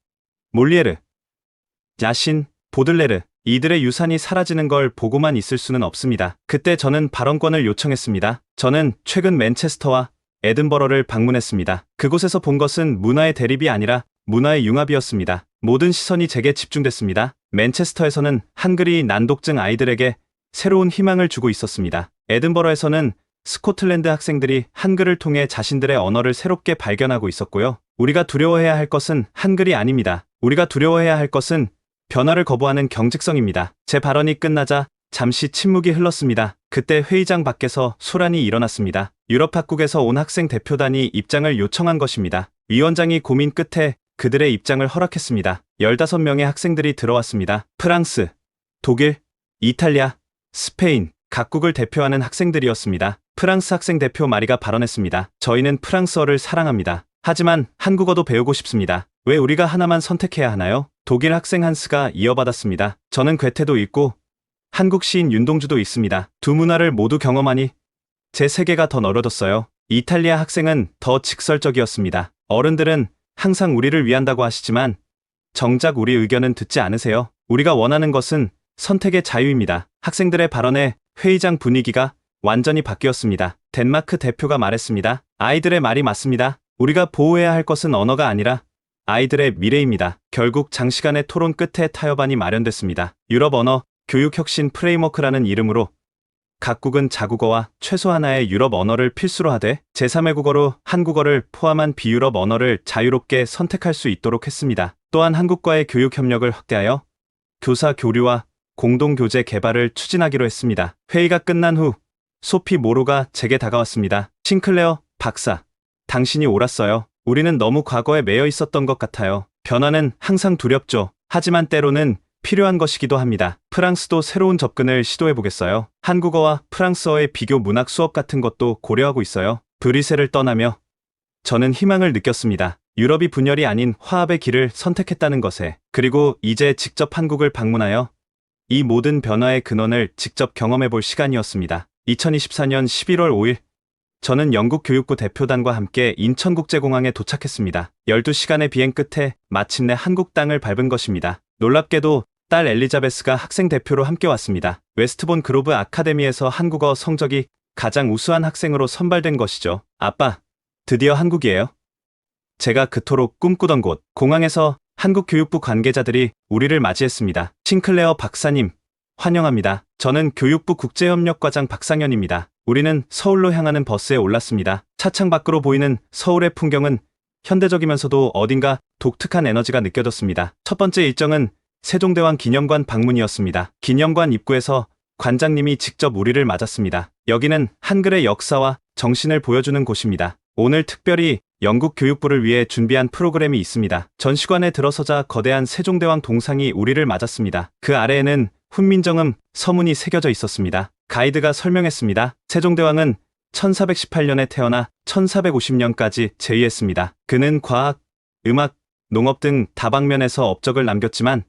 몰리에르, 야신, 보들레르, 이들의 유산이 사라지는 걸 보고만 있을 수는 없습니다. 그때 저는 발언권을 요청했습니다. 저는 최근 맨체스터와 에든버러를 방문했습니다. 그곳에서 본 것은 문화의 대립이 아니라 문화의 융합이었습니다. 모든 시선이 제게 집중됐습니다. 맨체스터에서는 한글이 난독증 아이들에게 새로운 희망을 주고 있었습니다. 에든버러에서는 스코틀랜드 학생들이 한글을 통해 자신들의 언어를 새롭게 발견하고 있었고요. 우리가 두려워해야 할 것은 한글이 아닙니다. 우리가 두려워해야 할 것은 변화를 거부하는 경직성입니다. 제 발언이 끝나자 잠시 침묵이 흘렀습니다. 그때 회의장 밖에서 소란이 일어났습니다. 유럽 각국에서 온 학생 대표단이 입장을 요청한 것입니다. 위원장이 고민 끝에 그들의 입장을 허락했습니다. 15명의 학생들이 들어왔습니다. 프랑스, 독일, 이탈리아, 스페인, 각국을 대표하는 학생들이었습니다. 프랑스 학생 대표 마리가 발언했습니다. 저희는 프랑스어를 사랑합니다. 하지만 한국어도 배우고 싶습니다. 왜 우리가 하나만 선택해야 하나요? 독일 학생 한스가 이어받았습니다. 저는 괴테도 읽고 한국 시인 윤동주도 있습니다. 두 문화를 모두 경험하니 제 세계가 더 넓어졌어요. 이탈리아 학생은 더 직설적이었습니다. 어른들은 항상 우리를 위한다고 하시지만 정작 우리 의견은 듣지 않으세요. 우리가 원하는 것은 선택의 자유입니다. 학생들의 발언에 회의장 분위기가 완전히 바뀌었습니다. 덴마크 대표가 말했습니다. 아이들의 말이 맞습니다. 우리가 보호해야 할 것은 언어가 아니라 아이들의 미래입니다. 결국 장시간의 토론 끝에 타협안이 마련됐습니다. 유럽 언어 교육 혁신 프레임워크라는 이름으로 각국은 자국어와 최소 하나의 유럽 언어를 필수로 하되 제3외국어로 한국어를 포함한 비유럽 언어를 자유롭게 선택할 수 있도록 했습니다. 또한 한국과의 교육 협력을 확대하여 교사 교류와 공동교재 개발을 추진하기로 했습니다. 회의가 끝난 후 소피 모로가 제게 다가왔습니다. 싱클레어 박사, 당신이 옳았어요. 우리는 너무 과거에 매여 있었던 것 같아요. 변화는 항상 두렵죠. 하지만 때로는 필요한 것이기도 합니다. 프랑스도 새로운 접근을 시도해보겠어요. 한국어와 프랑스어의 비교 문학 수업 같은 것도 고려하고 있어요. 브뤼셀을 떠나며 저는 희망을 느꼈습니다. 유럽이 분열이 아닌 화합의 길을 선택했다는 것에, 그리고 이제 직접 한국을 방문하여 이 모든 변화의 근원을 직접 경험해볼 시간이었습니다. 2024년 11월 5일 저는 영국 교육부 대표단과 함께 인천국제공항에 도착했습니다. 12시간의 비행 끝에 마침내 한국 땅을 밟은 것입니다. 놀랍게도 딸 엘리자베스가 학생 대표로 함께 왔습니다. 웨스트본 그로브 아카데미에서 한국어 성적이 가장 우수한 학생으로 선발된 것이죠. 아빠, 드디어 한국이에요. 제가 그토록 꿈꾸던 곳, 공항에서 한국 교육부 관계자들이 우리를 맞이했습니다. 싱클레어 박사님, 환영합니다. 저는 교육부 국제협력과장 박상현입니다. 우리는 서울로 향하는 버스에 올랐습니다. 차창 밖으로 보이는 서울의 풍경은 현대적이면서도 어딘가 독특한 에너지가 느껴졌습니다. 첫 번째 일정은 세종대왕 기념관 방문이었습니다. 기념관 입구에서 관장님이 직접 우리를 맞았습니다. 여기는 한글의 역사와 정신을 보여주는 곳입니다. 오늘 특별히 영국 교육부를 위해 준비한 프로그램이 있습니다. 전시관에 들어서자 거대한 세종대왕 동상이 우리를 맞았습니다. 그 아래에는 훈민정음 서문이 새겨져 있었습니다. 가이드가 설명했습니다. 세종대왕은 1418년에 태어나 1450년까지 재위했습니다. 그는 과학, 음악, 농업 등 다방면에서 업적을 남겼지만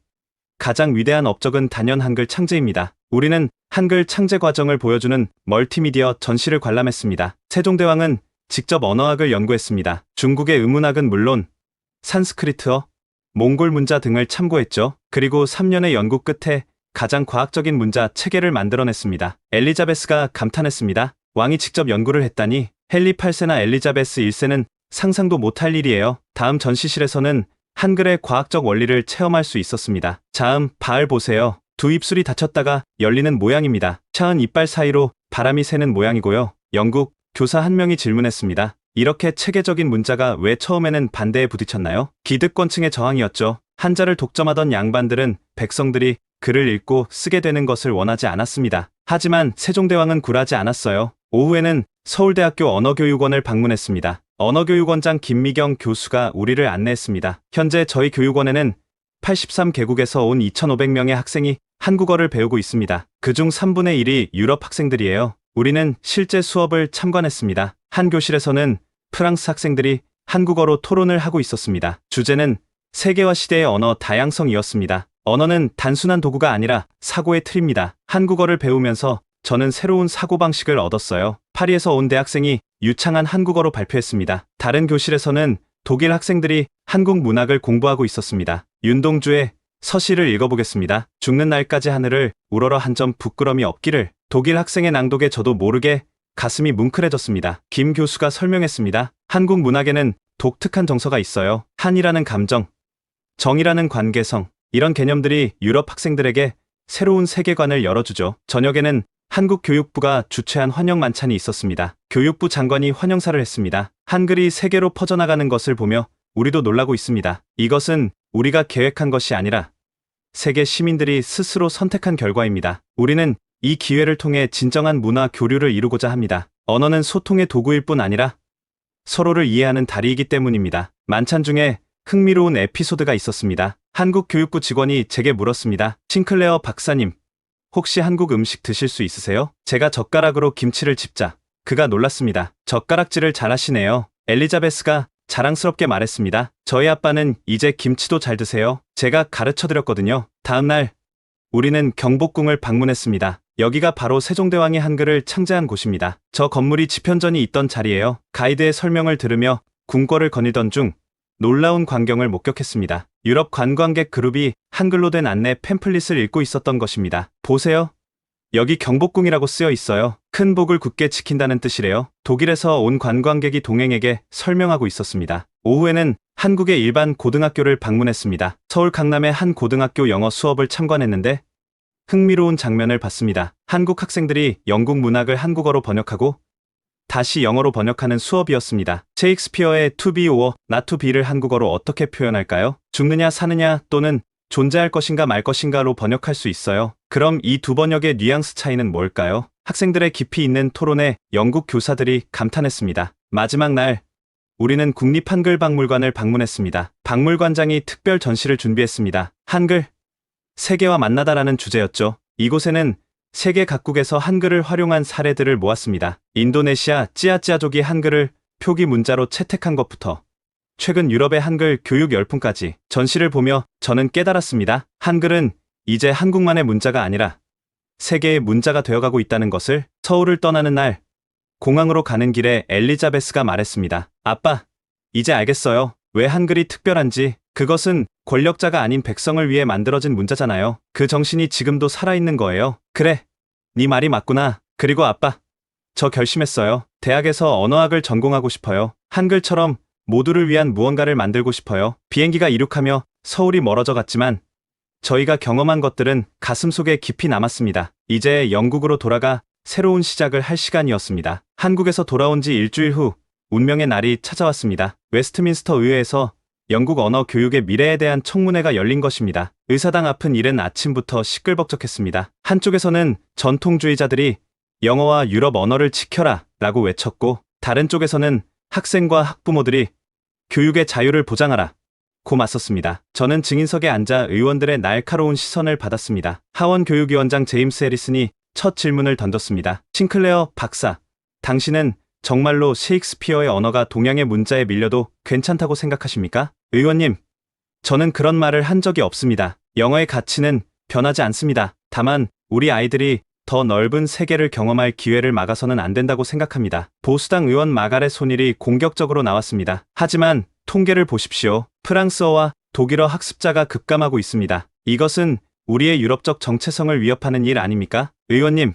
가장 위대한 업적은 단연 한글 창제입니다. 우리는 한글 창제 과정을 보여주는 멀티미디어 전시를 관람했습니다. 세종대왕은 직접 언어학을 연구했습니다. 중국의 의문학은 물론 산스크리트어, 몽골 문자 등을 참고했죠. 그리고 3년의 연구 끝에 가장 과학적인 문자 체계를 만들어냈습니다. 엘리자베스가 감탄했습니다. 왕이 직접 연구를 했다니 헨리 8세나 엘리자베스 1세는 상상도 못할 일이에요. 다음 전시실에서는 한글의 과학적 원리를 체험할 수 있었습니다. 자음, 바을 보세요. 두 입술이 닫혔다가 열리는 모양입니다. 차은 이빨 사이로 바람이 새는 모양이고요. 영국 교사 한 명이 질문했습니다. 이렇게 체계적인 문자가 왜 처음에는 반대에 부딪혔나요? 기득권층의 저항이었죠. 한자를 독점하던 양반들은 백성들이 글을 읽고 쓰게 되는 것을 원하지 않았습니다. 하지만 세종대왕은 굴하지 않았어요. 오후에는 서울대학교 언어교육원을 방문했습니다. 언어교육원장 김미경 교수가 우리를 안내했습니다. 현재 저희 교육원에는 83개국에서 온 2,500명의 학생이 한국어를 배우고 있습니다. 그중 3분의 1이 유럽 학생들이에요. 우리는 실제 수업을 참관했습니다. 한 교실에서는 프랑스 학생들이 한국어로 토론을 하고 있었습니다. 주제는 세계와 시대의 언어 다양성이었습니다. 언어는 단순한 도구가 아니라 사고의 틀입니다. 한국어를 배우면서 저는 새로운 사고방식을 얻었어요. 파리에서 온 대학생이 유창한 한국어로 발표했습니다. 다른 교실에서는 독일 학생들이 한국 문학을 공부하고 있었습니다. 윤동주의 서시를 읽어보겠습니다. 죽는 날까지 하늘을 우러러 한 점 부끄럼이 없기를. 독일 학생의 낭독에 저도 모르게 가슴이 뭉클해졌습니다. 김 교수가 설명했습니다. 한국 문학에는 독특한 정서가 있어요. 한이라는 감정, 정이라는 관계성, 이런 개념들이 유럽 학생들에게 새로운 세계관을 열어주죠. 저녁에는 한국 교육부가 주최한 환영 만찬이 있었습니다. 교육부 장관이 환영사를 했습니다. 한글이 세계로 퍼져나가는 것을 보며 우리도 놀라고 있습니다. 이것은 우리가 계획한 것이 아니라 세계 시민들이 스스로 선택한 결과입니다. 우리는 이 기회를 통해 진정한 문화 교류를 이루고자 합니다. 언어는 소통의 도구일 뿐 아니라 서로를 이해하는 다리이기 때문입니다. 만찬 중에 흥미로운 에피소드가 있었습니다. 한국 교육부 직원이 제게 물었습니다. 싱클레어 박사님, 혹시 한국 음식 드실 수 있으세요? 제가 젓가락으로 김치를 집자 그가 놀랐습니다. 젓가락질을 잘하시네요. 엘리자베스가 자랑스럽게 말했습니다. 저희 아빠는 이제 김치도 잘 드세요. 제가 가르쳐드렸거든요. 다음 날 우리는 경복궁을 방문했습니다. 여기가 바로 세종대왕이 한글을 창제한 곳입니다. 저 건물이 집현전이 있던 자리예요. 가이드의 설명을 들으며 궁궐을 거닐던 중 놀라운 광경을 목격했습니다. 유럽 관광객 그룹이 한글로 된 안내 팸플릿을 읽고 있었던 것입니다. 보세요. 여기 경복궁이라고 쓰여 있어요. 큰 복을 굳게 지킨다는 뜻이래요. 독일에서 온 관광객이 동행에게 설명하고 있었습니다. 오후에는 한국의 일반 고등학교를 방문했습니다. 서울 강남의 한 고등학교 영어 수업을 참관했는데 흥미로운 장면을 봤습니다. 한국 학생들이 영국 문학을 한국어로 번역하고 다시 영어로 번역하는 수업이었습니다. 셰익스피어의 to be or not to be를 한국어로 어떻게 표현할까요? 죽느냐 사느냐 또는 존재할 것인가 말 것인가로 번역할 수 있어요. 그럼 이 두 번역의 뉘앙스 차이는 뭘까요? 학생들의 깊이 있는 토론에 영국 교사들이 감탄했습니다. 마지막 날 우리는 국립한글박물관을 방문했습니다. 박물관장이 특별 전시를 준비했습니다. 한글, 세계와 만나다라는 주제였죠. 이곳에는 세계 각국에서 한글을 활용한 사례들을 모았습니다. 인도네시아 찌아찌아족이 한글을 표기 문자로 채택한 것부터 최근 유럽의 한글 교육 열풍까지 전시를 보며 저는 깨달았습니다. 한글은 이제 한국만의 문자가 아니라 세계의 문자가 되어가고 있다는 것을. 서울을 떠나는 날 공항으로 가는 길에 엘리자베스가 말했습니다. 아빠, 이제 알겠어요. 왜 한글이 특별한지. 그것은 권력자가 아닌 백성을 위해 만들어진 문자잖아요. 그 정신이 지금도 살아있는 거예요. 그래, 네 말이 맞구나. 그리고 아빠, 저 결심했어요. 대학에서 언어학을 전공하고 싶어요. 한글처럼 모두를 위한 무언가를 만들고 싶어요. 비행기가 이륙하며 서울이 멀어져 갔지만 저희가 경험한 것들은 가슴속에 깊이 남았습니다. 이제 영국으로 돌아가 새로운 시작을 할 시간이었습니다. 한국에서 돌아온 지 일주일 후 운명의 날이 찾아왔습니다. 웨스트민스터 의회에서 영국 언어 교육의 미래에 대한 청문회가 열린 것입니다. 의사당 앞은 이른 아침부터 시끌벅적했습니다. 한쪽에서는 전통주의자들이 영어와 유럽 언어를 지켜라 라고 외쳤고, 다른 쪽에서는 학생과 학부모들이 교육의 자유를 보장하라 고 맞섰습니다. 저는 증인석에 앉아 의원들의 날카로운 시선을 받았습니다. 하원 교육위원장 제임스 해리슨이 첫 질문을 던졌습니다. 싱클레어 박사, 당신은 정말로 셰익스피어의 언어가 동양의 문자에 밀려도 괜찮다고 생각하십니까? 의원님, 저는 그런 말을 한 적이 없습니다. 영어의 가치는 변하지 않습니다. 다만 우리 아이들이 더 넓은 세계를 경험할 기회를 막아서는 안 된다고 생각합니다. 보수당 의원 마가렛 소닐이 공격적으로 나왔습니다. 하지만 통계를 보십시오. 프랑스어와 독일어 학습자가 급감하고 있습니다. 이것은 우리의 유럽적 정체성을 위협하는 일 아닙니까? 의원님,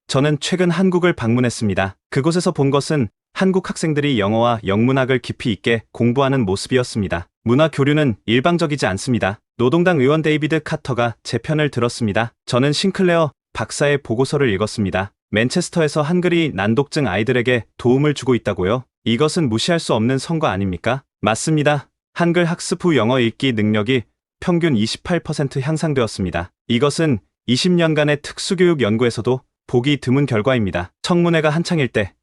저는 최근 한국을 방문했습니다. 그곳에서 본 것은 한국 학생들이 영어와 영문학을 깊이 있게 공부하는 모습이었습니다. 문화 교류는 일방적이지 않습니다. 노동당 의원 데이비드 카터가 제 편을 들었습니다. 저는 싱클레어 박사의 보고서를 읽었습니다. 맨체스터에서 한글이 난독증 아이들에게 도움을 주고 있다고요? 이것은 무시할 수 없는 성과 아닙니까? 맞습니다. 한글 학습 후 영어 읽기 능력이 평균 28% 향상되었습니다. 이것은 20년간의 특수교육 연구에서도 보기 드문 결과입니다. 청문회가 한창일 때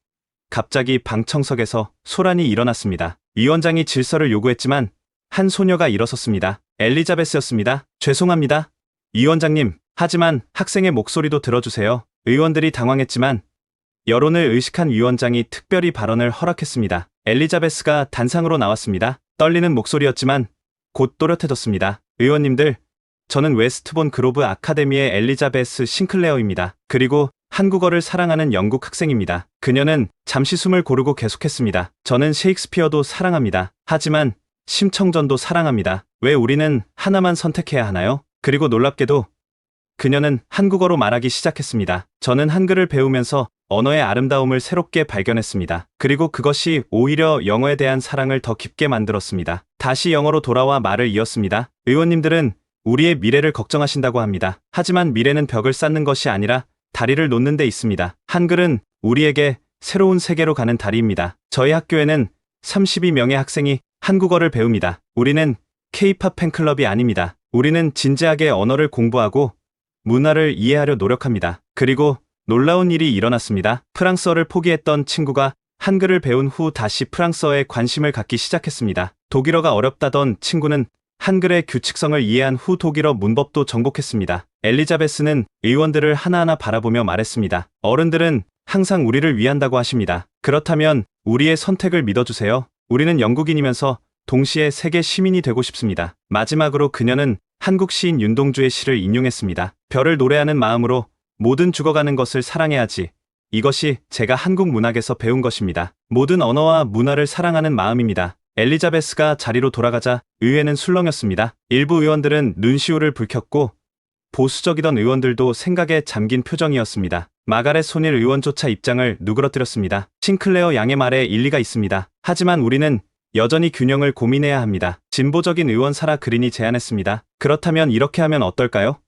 갑자기 방청석에서 소란이 일어났습니다. 위원장이 질서를 요구했지만 한 소녀가 일어섰습니다. 엘리자베스였습니다. 죄송합니다, 위원장님. 하지만 학생의 목소리도 들어주세요. 의원들이 당황했지만 여론을 의식한 위원장이 특별히 발언을 허락했습니다. 엘리자베스가 단상으로 나왔습니다. 떨리는 목소리였지만 곧 또렷해졌습니다. 의원님들, 저는 웨스트본 그로브 아카데미의 엘리자베스 싱클레어입니다. 그리고 한국어를 사랑하는 영국 학생입니다. 그녀는 잠시 숨을 고르고 계속했습니다. 저는 셰익스피어도 사랑합니다. 하지만 심청전도 사랑합니다. 왜 우리는 하나만 선택해야 하나요? 그리고 놀랍게도 그녀는 한국어로 말하기 시작했습니다. 저는 한글을 배우면서 언어의 아름다움을 새롭게 발견했습니다. 그리고 그것이 오히려 영어에 대한 사랑을 더 깊게 만들었습니다. 다시 영어로 돌아와 말을 이었습니다. 의원님들은 우리의 미래를 걱정하신다고 합니다. 하지만 미래는 벽을 쌓는 것이 아니라 다리를 놓는 데 있습니다. 한글은 우리에게 새로운 세계로 가는 다리입니다. 저희 학교에는 32명의 학생이 한국어를 배웁니다. 우리는 K-팝 팬클럽이 아닙니다. 우리는 진지하게 언어를 공부하고 문화를 이해하려 노력합니다. 그리고 놀라운 일이 일어났습니다. 프랑스어를 포기했던 친구가 한글을 배운 후 다시 프랑스어에 관심을 갖기 시작했습니다. 독일어가 어렵다던 친구는 한글의 규칙성을 이해한 후 독일어 문법도 정복했습니다. 엘리자베스는 의원들을 하나하나 바라보며 말했습니다. 어른들은 항상 우리를 위한다고 하십니다. 그렇다면 우리의 선택을 믿어주세요. 우리는 영국인이면서 동시에 세계 시민이 되고 싶습니다. 마지막으로 그녀는 한국 시인 윤동주의 시를 인용했습니다. 별을 노래하는 마음으로 모든 죽어가는 것을 사랑해야지. 이것이 제가 한국 문학에서 배운 것입니다. 모든 언어와 문화를 사랑하는 마음입니다. 엘리자베스가 자리로 돌아가자 의회는 술렁였습니다. 일부 의원들은 눈시울을 붉혔고 보수적이던 의원들도 생각에 잠긴 표정이었습니다. 마가렛 소닐 의원조차 입장을 누그러뜨렸습니다. 싱클레어 양의 말에 일리가 있습니다. 하지만 우리는 여전히 균형을 고민해야 합니다. 진보적인 의원 사라 그린이 제안했습니다. 그렇다면 이렇게 하면 어떨까요?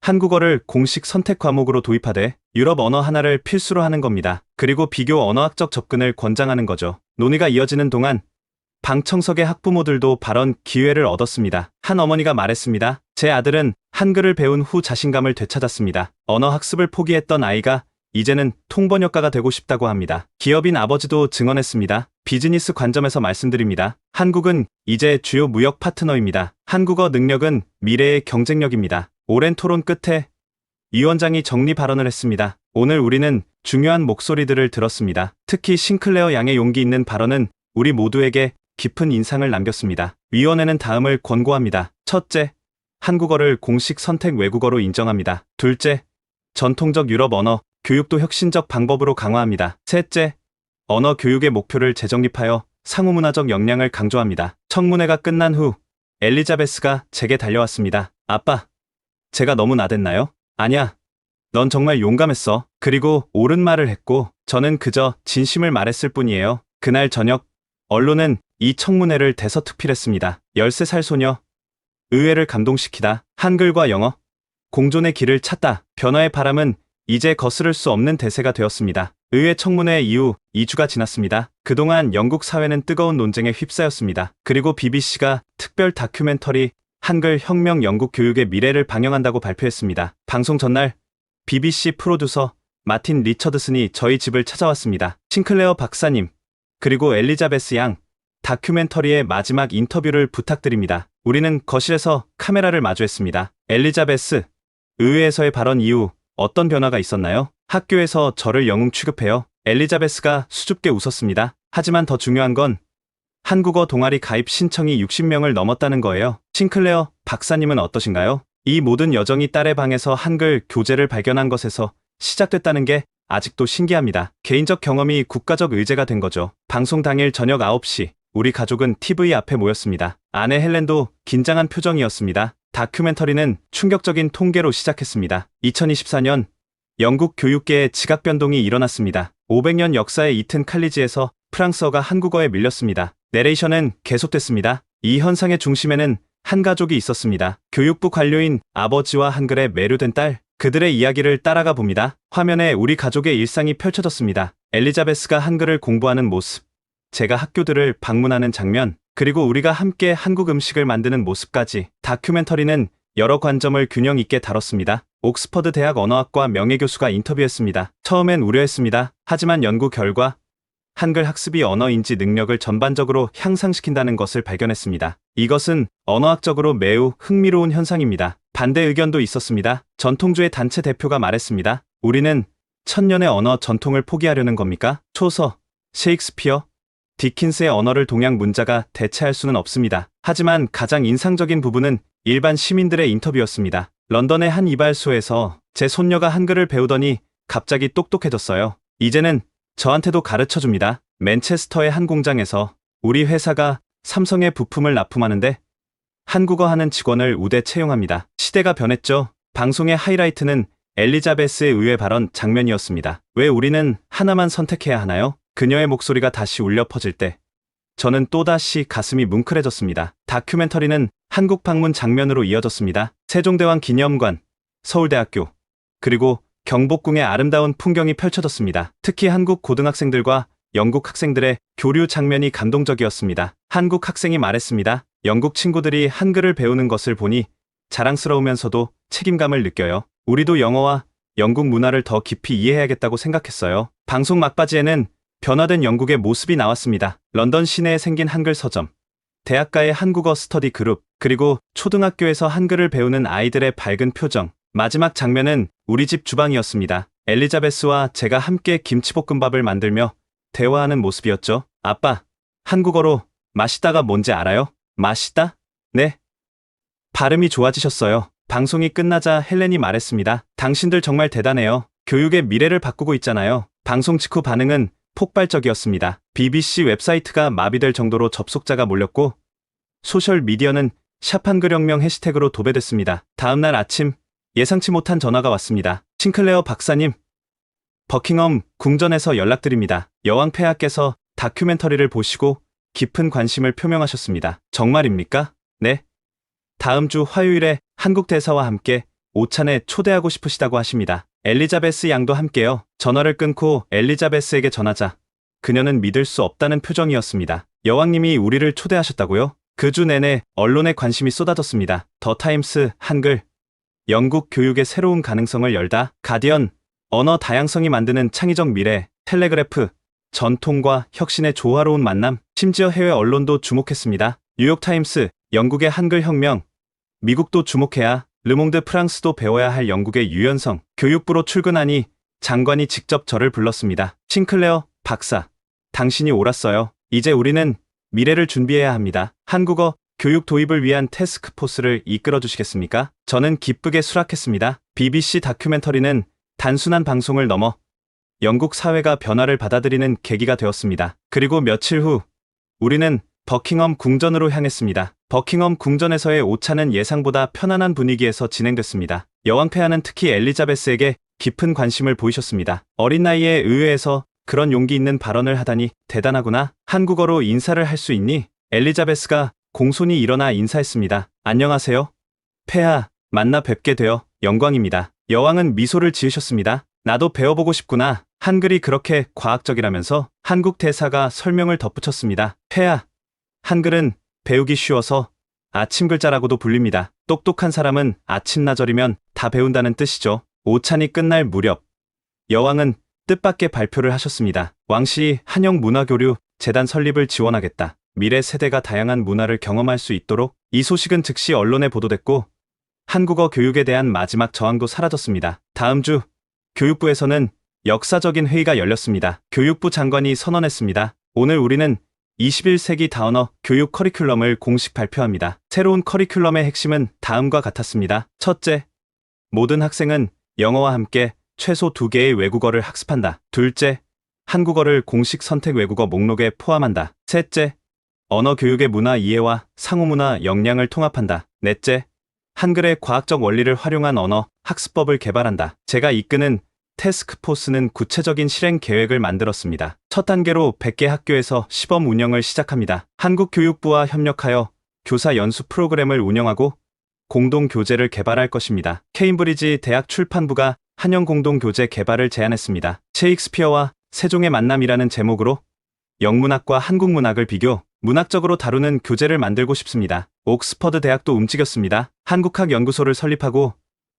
한국어를 공식 선택 과목으로 도입하되 유럽 언어 하나를 필수로 하는 겁니다. 그리고 비교 언어학적 접근을 권장하는 거죠. 논의가 이어지는 동안 방청석의 학부모들도 발언 기회를 얻었습니다. 한 어머니가 말했습니다. 제 아들은 한글을 배운 후 자신감을 되찾았습니다. 언어 학습을 포기했던 아이가 이제는 통번역가가 되고 싶다고 합니다. 기업인 아버지도 증언했습니다. 비즈니스 관점에서 말씀드립니다. 한국은 이제 주요 무역 파트너입니다. 한국어 능력은 미래의 경쟁력입니다. 오랜 토론 끝에 위원장이 정리 발언을 했습니다. 오늘 우리는 중요한 목소리들을 들었습니다. 특히 싱클레어 양의 용기 있는 발언은 우리 모두에게 깊은 인상을 남겼습니다. 위원회는 다음을 권고합니다. 첫째, 한국어를 공식 선택 외국어로 인정합니다. 둘째, 전통적 유럽 언어 교육도 혁신적 방법으로 강화합니다. 셋째, 언어 교육의 목표를 재정립하여 상호문화적 역량을 강조합니다. 청문회가 끝난 후 엘리자베스가 제게 달려왔습니다. 아빠, 제가 너무 나댔나요? 아니야. 넌 정말 용감했어. 그리고 옳은 말을 했고 저는 그저 진심을 말했을 뿐이에요. 그날 저녁 언론은 이 청문회를 대서특필했습니다. 13살 소녀, 의회를 감동시키다. 한글과 영어, 공존의 길을 찾다. 변화의 바람은 이제 거스를 수 없는 대세가 되었습니다. 의회 청문회 이후 2주가 지났습니다. 그동안 영국 사회는 뜨거운 논쟁에 휩싸였습니다. 그리고 BBC가 특별 다큐멘터리 한글 혁명 영국 교육의 미래를 방영한다고 발표했습니다. 방송 전날 BBC 프로듀서 마틴 리처드슨이 저희 집을 찾아왔습니다. 싱클레어 박사님, 그리고 엘리자베스 양, 다큐멘터리의 마지막 인터뷰를 부탁드립니다. 우리는 거실에서 카메라를 마주했습니다. 엘리자베스, 의회에서의 발언 이후 어떤 변화가 있었나요? 학교에서 저를 영웅 취급해요. 엘리자베스가 수줍게 웃었습니다. 하지만 더 중요한 건 한국어 동아리 가입 신청이 60명을 넘었다는 거예요. 싱클레어 박사님은 어떠신가요? 이 모든 여정이 딸의 방에서 한글 교재를 발견한 것에서 시작됐다는 게 아직도 신기합니다. 개인적 경험이 국가적 의제가 된 거죠. 방송 당일 저녁 9시, 우리 가족은 TV 앞에 모였습니다. 아내 헬렌도 긴장한 표정이었습니다. 다큐멘터리는 충격적인 통계로 시작했습니다. 2024년 영국 교육계에 지각 변동이 일어났습니다. 500년 역사의 이튼 칼리지에서 프랑스어가 한국어에 밀렸습니다. 내레이션은 계속됐습니다. 이 현상의 중심에는 한 가족이 있었습니다. 교육부 관료인 아버지와 한글에 매료된 딸, 그들의 이야기를 따라가 봅니다. 화면에 우리 가족의 일상이 펼쳐졌습니다. 엘리자베스가 한글을 공부하는 모습, 제가 학교들을 방문하는 장면, 그리고 우리가 함께 한국 음식을 만드는 모습까지. 다큐멘터리는 여러 관점을 균형 있게 다뤘습니다. 옥스퍼드 대학 언어학과 명예교수가 인터뷰했습니다. 처음엔 우려했습니다. 하지만 연구 결과 한글 학습이 언어 인지 능력을 전반적으로 향상시킨다는 것을 발견했습니다. 이것은 언어학적으로 매우 흥미로운 현상입니다. 반대 의견도 있었습니다. 전통주의 단체 대표가 말했습니다. 우리는 천년의 언어 전통을 포기하려는 겁니까? 초서, 셰익스피어, 디킨스의 언어를 동양 문자가 대체할 수는 없습니다. 하지만 가장 인상적인 부분은 일반 시민들의 인터뷰였습니다. 런던의 한 이발소에서 제 손녀가 한글을 배우더니 갑자기 똑똑해졌어요. 이제는 저한테도 가르쳐줍니다. 맨체스터의 한 공장에서 우리 회사가 삼성의 부품을 납품하는데 한국어 하는 직원을 우대 채용합니다. 시대가 변했죠. 방송의 하이라이트는 엘리자베스의 의회 발언 장면이었습니다. 왜 우리는 하나만 선택해야 하나요? 그녀의 목소리가 다시 울려 퍼질 때 저는 또다시 가슴이 뭉클해졌습니다. 다큐멘터리는 한국 방문 장면으로 이어졌습니다. 세종대왕 기념관, 서울대학교, 그리고 경복궁의 아름다운 풍경이 펼쳐졌습니다. 특히 한국 고등학생들과 영국 학생들의 교류 장면이 감동적이었습니다. 한국 학생이 말했습니다. 영국 친구들이 한글을 배우는 것을 보니 자랑스러우면서도 책임감을 느껴요. 우리도 영어와 영국 문화를 더 깊이 이해해야겠다고 생각했어요. 방송 막바지에는 변화된 영국의 모습이 나왔습니다. 런던 시내에 생긴 한글 서점, 대학가의 한국어 스터디 그룹, 그리고 초등학교에서 한글을 배우는 아이들의 밝은 표정. 마지막 장면은 우리 집 주방이었습니다. 엘리자베스와 제가 함께 김치볶음밥을 만들며 대화하는 모습이었죠. 아빠, 한국어로 맛있다가 뭔지 알아요? 맛있다? 네. 발음이 좋아지셨어요. 방송이 끝나자 헬렌이 말했습니다. 당신들 정말 대단해요. 교육의 미래를 바꾸고 있잖아요. 방송 직후 반응은 폭발적이었습니다. BBC 웹사이트가 마비될 정도로 접속자가 몰렸고 소셜미디어는 샵한글혁명 해시태그로 도배됐습니다. 다음날 아침 예상치 못한 전화가 왔습니다. 싱클레어 박사님, 버킹엄 궁전에서 연락드립니다. 여왕 폐하께서 다큐멘터리를 보시고 깊은 관심을 표명하셨습니다. 정말입니까? 네. 다음 주 화요일에 한국 대사와 함께 오찬에 초대하고 싶으시다고 하십니다. 엘리자베스 양도 함께요. 전화를 끊고 엘리자베스에게 전하자 그녀는 믿을 수 없다는 표정이었습니다. 여왕님이 우리를 초대하셨다고요? 그 주 내내 언론에 관심이 쏟아졌습니다. 더 타임스, 한글, 영국 교육의 새로운 가능성을 열다, 가디언, 언어 다양성이 만드는 창의적 미래, 텔레그래프, 전통과 혁신의 조화로운 만남, 심지어 해외 언론도 주목했습니다. 뉴욕타임스, 영국의 한글 혁명, 미국도 주목해야, 르몽드 프랑스도 배워야 할 영국의 유연성, 교육부로 출근하니 장관이 직접 저를 불렀습니다. 싱클레어 박사, 당신이 옳았어요. 이제 우리는 미래를 준비해야 합니다. 한국어 교육 도입을 위한 태스크포스를 이끌어 주시겠습니까? 저는 기쁘게 수락했습니다. BBC 다큐멘터리는 단순한 방송을 넘어 영국 사회가 변화를 받아들이는 계기가 되었습니다. 그리고 며칠 후 우리는 버킹엄 궁전으로 향했습니다. 버킹엄 궁전에서의 오차는 예상보다 편안한 분위기에서 진행됐습니다. 여왕 폐하는 특히 엘리자베스에게 깊은 관심을 보이셨습니다. 어린 나이에 의회에서 그런 용기 있는 발언을 하다니 대단하구나. 한국어로 인사를 할 수 있니? 엘리자베스가 공손히 일어나 인사했습니다. 안녕하세요. 폐하, 만나 뵙게 되어 영광입니다. 여왕은 미소를 지으셨습니다. 나도 배워보고 싶구나. 한글이 그렇게 과학적이라면서 한국 대사가 설명을 덧붙였습니다. 폐하, 한글은 배우기 쉬워서 아침 글자라고도 불립니다. 똑똑한 사람은 아침나절이면 다 배운다는 뜻이죠. 오찬이 끝날 무렵 여왕은 뜻밖의 발표를 하셨습니다. 왕실이 한영 문화교류 재단 설립을 지원하겠다. 미래 세대가 다양한 문화를 경험할 수 있도록. 이 소식은 즉시 언론에 보도됐고 한국어 교육에 대한 마지막 저항도 사라졌습니다. 다음 주 교육부에서는 역사적인 회의가 열렸습니다. 교육부 장관이 선언했습니다. 오늘 우리는 21세기 다언어 교육 커리큘럼을 공식 발표합니다. 새로운 커리큘럼의 핵심은 다음과 같았습니다. 첫째, 모든 학생은 영어와 함께 최소 2개의 외국어를 학습한다. 둘째, 한국어를 공식 선택 외국어 목록에 포함한다. 셋째, 언어 교육의 문화 이해와 상호문화 역량을 통합한다. 넷째, 한글의 과학적 원리를 활용한 언어 학습법을 개발한다. 제가 이끄는 태스크포스는 구체적인 실행 계획을 만들었습니다. 첫 단계로 100개 학교에서 시범 운영을 시작합니다. 한국교육부와 협력하여 교사 연수 프로그램을 운영하고 공동 교재를 개발할 것입니다. 케임브리지 대학 출판부가 한영 공동 교재 개발을 제안했습니다. 셰익스피어와 세종의 만남이라는 제목으로 영문학과 한국문학을 비교, 문학적으로 다루는 교재를 만들고 싶습니다. 옥스퍼드 대학도 움직였습니다. 한국학연구소를 설립하고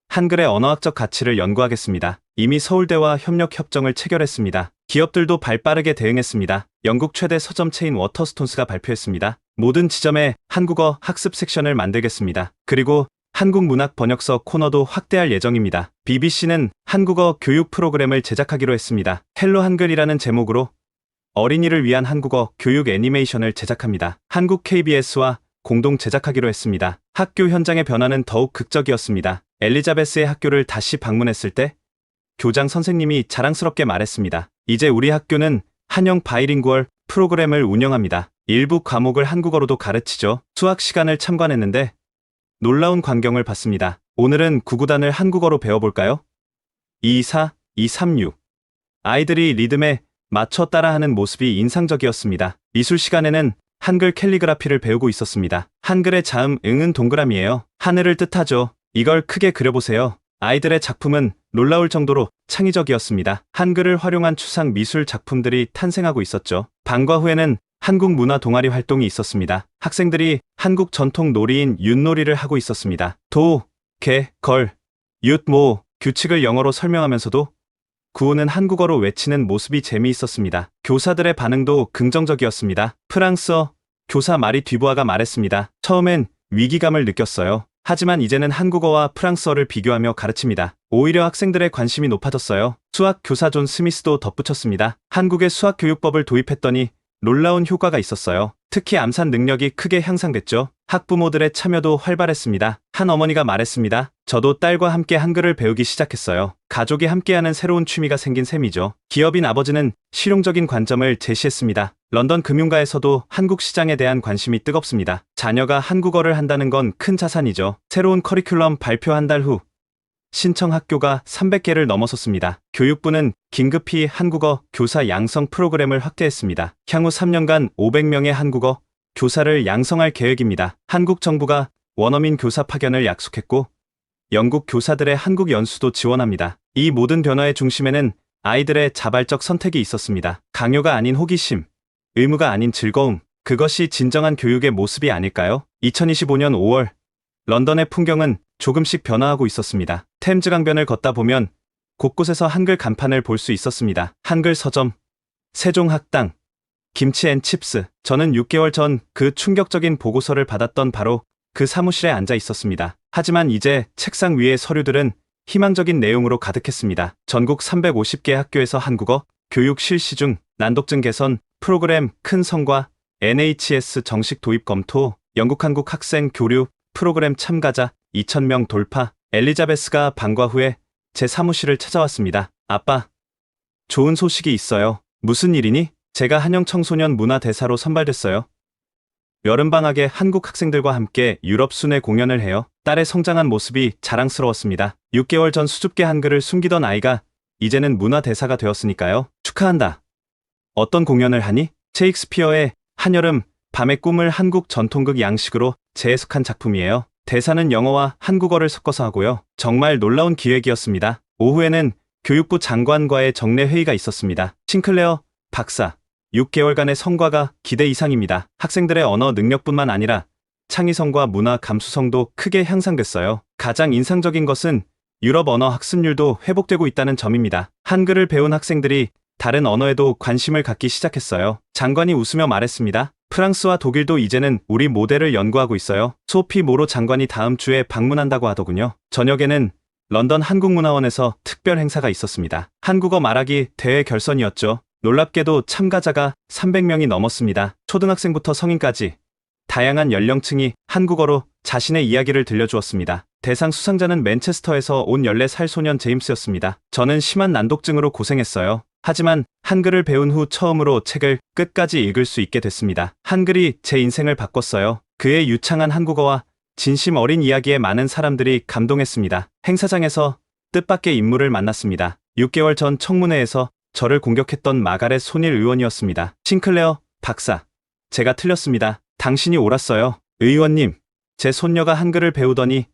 한글의 언어학적 가치를 연구하겠습니다. 이미 서울대와 협력 협정을 체결했습니다. 기업들도 발빠르게 대응했습니다. 영국 최대 서점체인 워터스톤스가 발표했습니다. 모든 지점에 한국어 학습 섹션을 만들겠습니다. 그리고 한국 문학 번역서 코너도 확대할 예정입니다. BBC는 한국어 교육 프로그램을 제작하기로 했습니다. 헬로 한글이라는 제목으로 어린이를 위한 한국어 교육 애니메이션을 제작합니다. 한국 KBS와 공동 제작하기로 했습니다. 학교 현장의 변화는 더욱 극적이었습니다. 엘리자베스의 학교를 다시 방문했을 때 교장 선생님이 자랑스럽게 말했습니다. 이제 우리 학교는 한영 바이링구얼 프로그램을 운영합니다. 일부 과목을 한국어로도 가르치죠. 수학 시간을 참관했는데 놀라운 광경을 봤습니다. 오늘은 구구단을 한국어로 배워볼까요? 224, 236. 아이들이 리듬에 맞춰 따라하는 모습이 인상적이었습니다. 미술 시간에는 한글 캘리그라피를 배우고 있었습니다. 한글의 자음, 응은 동그라미예요. 하늘을 뜻하죠. 이걸 크게 그려보세요. 아이들의 작품은 놀라울 정도로 창의적이었습니다. 한글을 활용한 추상 미술 작품들이 탄생하고 있었죠. 방과 후에는 한국 문화 동아리 활동이 있었습니다. 학생들이 한국 전통 놀이인 윷놀이를 하고 있었습니다. 도, 개, 걸, 윷, 모 규칙을 영어로 설명하면서도 구호는 한국어로 외치는 모습이 재미있었습니다. 교사들의 반응도 긍정적이었습니다. 프랑스어 교사 마리 듀부아가 말했습니다. 처음엔 위기감을 느꼈어요. 하지만 이제는 한국어와 프랑스어를 비교하며 가르칩니다. 오히려 학생들의 관심이 높아졌어요. 수학 교사 존 스미스도 덧붙였습니다. 한국의 수학 교육법을 도입했더니 놀라운 효과가 있었어요. 특히 암산 능력이 크게 향상됐죠. 학부모들의 참여도 활발했습니다. 한 어머니가 말했습니다. 저도 딸과 함께 한글을 배우기 시작했어요. 가족이 함께하는 새로운 취미가 생긴 셈이죠. 기업인 아버지는 실용적인 관점을 제시했습니다. 런던 금융가에서도 한국 시장에 대한 관심이 뜨겁습니다. 자녀가 한국어를 한다는 건 큰 자산이죠. 새로운 커리큘럼 발표 한 달 후 신청 학교가 300개를 넘어섰습니다. 교육부는 긴급히 한국어 교사 양성 프로그램을 확대했습니다. 향후 3년간 500명의 한국어 교사를 양성할 계획입니다. 한국 정부가 원어민 교사 파견을 약속했고 영국 교사들의 한국 연수도 지원합니다. 이 모든 변화의 중심에는 아이들의 자발적 선택이 있었습니다. 강요가 아닌 호기심, 의무가 아닌 즐거움, 그것이 진정한 교육의 모습이 아닐까요? 2025년 5월 런던의 풍경은 조금씩 변화하고 있었습니다. 템즈 강변을 걷다 보면 곳곳에서 한글 간판을 볼 수 있었습니다. 한글 서점, 세종학당, 김치앤칩스. 저는 6개월 전 그 충격적인 보고서를 받았던 바로 그 사무실에 앉아 있었습니다. 하지만 이제 책상 위의 서류들은 희망적인 내용으로 가득했습니다. 전국 350개 학교에서 한국어 교육 실시 중, 난독증 개선 프로그램 큰 성과, NHS 정식 도입 검토, 영국 한국 학생 교류 프로그램 참가자 2,000명 돌파. 엘리자베스가 방과 후에 제 사무실을 찾아왔습니다. 아빠, 좋은 소식이 있어요. 무슨 일이니? 제가 한영 청소년 문화 대사로 선발됐어요. 여름방학에 한국 학생들과 함께 유럽 순회 공연을 해요. 딸의 성장한 모습이 자랑스러웠습니다. 6개월 전 수줍게 한글을 숨기던 아이가 이제는 문화 대사가 되었으니까요. 축하한다. 어떤 공연을 하니? 셰익스피어의 한여름 밤의 꿈을 한국 전통극 양식으로 재해석한 작품이에요. 대사는 영어와 한국어를 섞어서 하고요. 정말 놀라운 기획이었습니다. 오후에는 교육부 장관과의 정례 회의가 있었습니다. 싱클레어 박사, 6개월간의 성과가 기대 이상입니다. 학생들의 언어 능력뿐만 아니라 창의성과 문화 감수성도 크게 향상됐어요. 가장 인상적인 것은 유럽 언어 학습률도 회복되고 있다는 점입니다. 한글을 배운 학생들이 다른 언어에도 관심을 갖기 시작했어요. 장관이 웃으며 말했습니다. 프랑스와 독일도 이제는 우리 모델을 연구하고 있어요. 소피 모로 장관이 다음 주에 방문한다고 하더군요. 저녁에는 런던 한국문화원에서 특별 행사가 있었습니다. 한국어 말하기 대회 결선이었죠. 놀랍게도 참가자가 300명이 넘었습니다. 초등학생부터 성인까지 다양한 연령층이 한국어로 자신의 이야기를 들려주었습니다. 대상 수상자는 맨체스터에서 온 14살 소년 제임스였습니다. 저는 심한 난독증으로 고생했어요. 하지만 한글을 배운 후 처음으로 책을 끝까지 읽을 수 있게 됐습니다. 한글이 제 인생을 바꿨어요. 그의 유창한 한국어와 진심 어린 이야기에 많은 사람들이 감동했습니다. 행사장에서 뜻밖의 인물을 만났습니다. 6개월 전 청문회에서 저를 공격했던 마가렛 손일 의원이었습니다. 싱클레어 박사, 제가 틀렸습니다. 당신이 옳았어요. 의원님, 제 손녀가 한글을 배우더니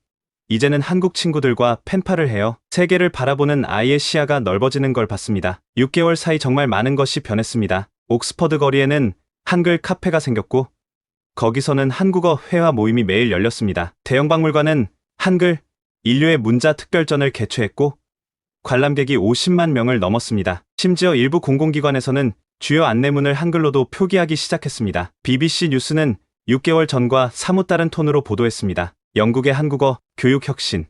이제는 한국 친구들과 펜팔을 해요. 세계를 바라보는 아이의 시야가 넓어지는 걸 봤습니다. 6개월 사이 정말 많은 것이 변했습니다. 옥스퍼드 거리에는 한글 카페가 생겼고 거기서는 한국어 회화 모임이 매일 열렸습니다. 대형 박물관은 한글 인류의 문자 특별전을 개최했고 관람객이 50만 명을 넘었습니다. 심지어 일부 공공기관에서는 주요 안내문을 한글로도 표기하기 시작했습니다. BBC 뉴스는 6개월 전과 사뭇 다른 톤으로 보도했습니다. 영국의 한국어 교육 혁신,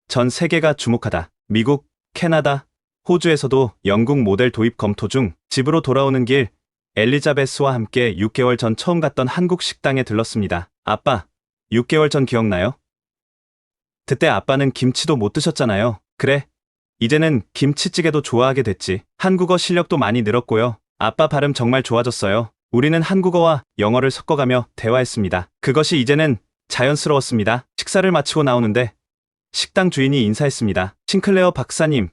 전 세계가 주목하다. 미국, 캐나다, 호주에서도 영국 모델 도입 검토 중. 집으로 돌아오는 길, 엘리자베스와 함께 6개월 전 처음 갔던 한국 식당에 들렀습니다. 아빠, 6개월 전 기억나요? 그때 아빠는 김치도 못 드셨잖아요. 그래, 이제는 김치찌개도 좋아하게 됐지. 한국어 실력도 많이 늘었고요. 아빠 발음 정말 좋아졌어요. 우리는 한국어와 영어를 섞어가며 대화했습니다. 그것이 이제는 자연스러웠습니다. 식사를 마치고 나오는데 식당 주인이 인사했습니다. 싱클레어 박사님,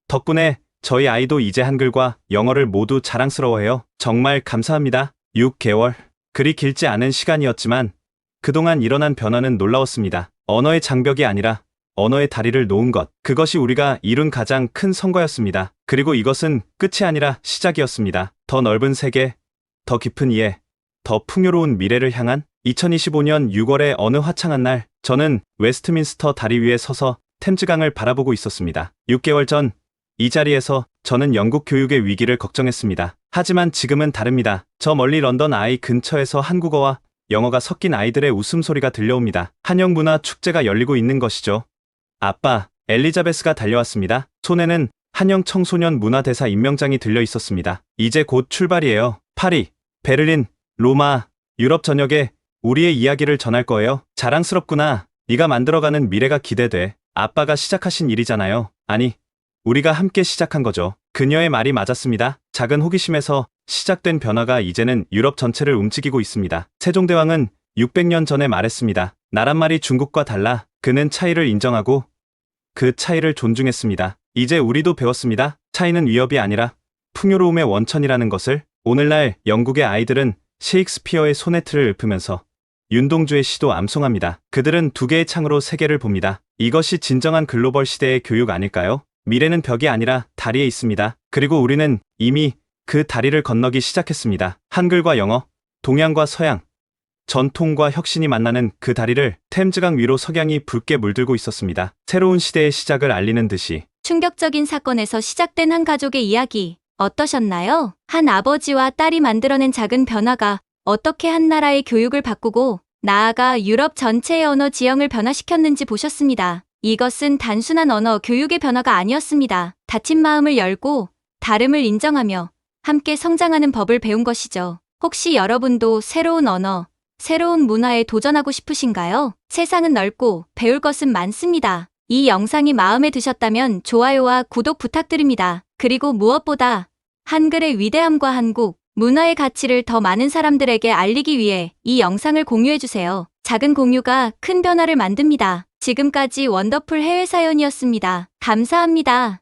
덕분에 저희 아이도 이제 한글과 영어를 모두 자랑스러워해요. 정말 감사합니다. 6개월. 그리 길지 않은 시간이었지만 그동안 일어난 변화는 놀라웠습니다. 언어의 장벽이 아니라 언어의 다리를 놓은 것. 그것이 우리가 이룬 가장 큰 성과였습니다. 그리고 이것은 끝이 아니라 시작이었습니다. 더 넓은 세계, 더 깊은 이해, 더 풍요로운 미래를 향한 2025년 6월의 어느 화창한 날, 저는 웨스트민스터 다리 위에 서서 템즈강을 바라보고 있었습니다. 6개월 전 이 자리에서 저는 영국 교육의 위기를 걱정했습니다. 하지만 지금은 다릅니다. 저 멀리 런던 아이 근처에서 한국어와 영어가 섞인 아이들의 웃음소리가 들려옵니다. 한영 문화 축제가 열리고 있는 것이죠. 아빠, 엘리자베스가 달려왔습니다. 손에는 한영 청소년 문화대사 임명장이 들려 있었습니다. 이제 곧 출발이에요. 파리, 베를린, 로마, 유럽 전역에 우리의 이야기를 전할 거예요. 자랑스럽구나. 네가 만들어가는 미래가 기대돼. 아빠가 시작하신 일이잖아요. 아니, 우리가 함께 시작한 거죠. 그녀의 말이 맞았습니다. 작은 호기심에서 시작된 변화가 이제는 유럽 전체를 움직이고 있습니다. 세종대왕은 600년 전에 말했습니다. 나란 말이 중국과 달라. 그는 차이를 인정하고 그 차이를 존중했습니다. 이제 우리도 배웠습니다. 차이는 위협이 아니라 풍요로움의 원천이라는 것을. 오늘날 영국의 아이들은 셰익스피어의 소네트를 읊으면서 윤동주의 시도 암송합니다. 그들은 두 개의 창으로 세계를 봅니다. 이것이 진정한 글로벌 시대의 교육 아닐까요? 미래는 벽이 아니라 다리에 있습니다. 그리고 우리는 이미 그 다리를 건너기 시작했습니다. 한글과 영어, 동양과 서양, 전통과 혁신이 만나는 그 다리를 템즈강 위로 석양이 붉게 물들고 있었습니다. 새로운 시대의 시작을 알리는 듯이. 충격적인 사건에서 시작된 한 가족의 이야기 어떠셨나요? 한 아버지와 딸이 만들어낸 작은 변화가 어떻게 한 나라의 교육을 바꾸고 나아가 유럽 전체의 언어 지형을 변화시켰는지 보셨습니다. 이것은 단순한 언어 교육의 변화가 아니었습니다. 닫힌 마음을 열고 다름을 인정하며 함께 성장하는 법을 배운 것이죠. 혹시 여러분도 새로운 언어, 새로운 문화에 도전하고 싶으신가요? 세상은 넓고 배울 것은 많습니다. 이 영상이 마음에 드셨다면 좋아요와 구독 부탁드립니다. 그리고 무엇보다 한글의 위대함과 한국 문화의 가치를 더 많은 사람들에게 알리기 위해 이 영상을 공유해주세요. 작은 공유가 큰 변화를 만듭니다. 지금까지 원더풀 해외 사연이었습니다. 감사합니다.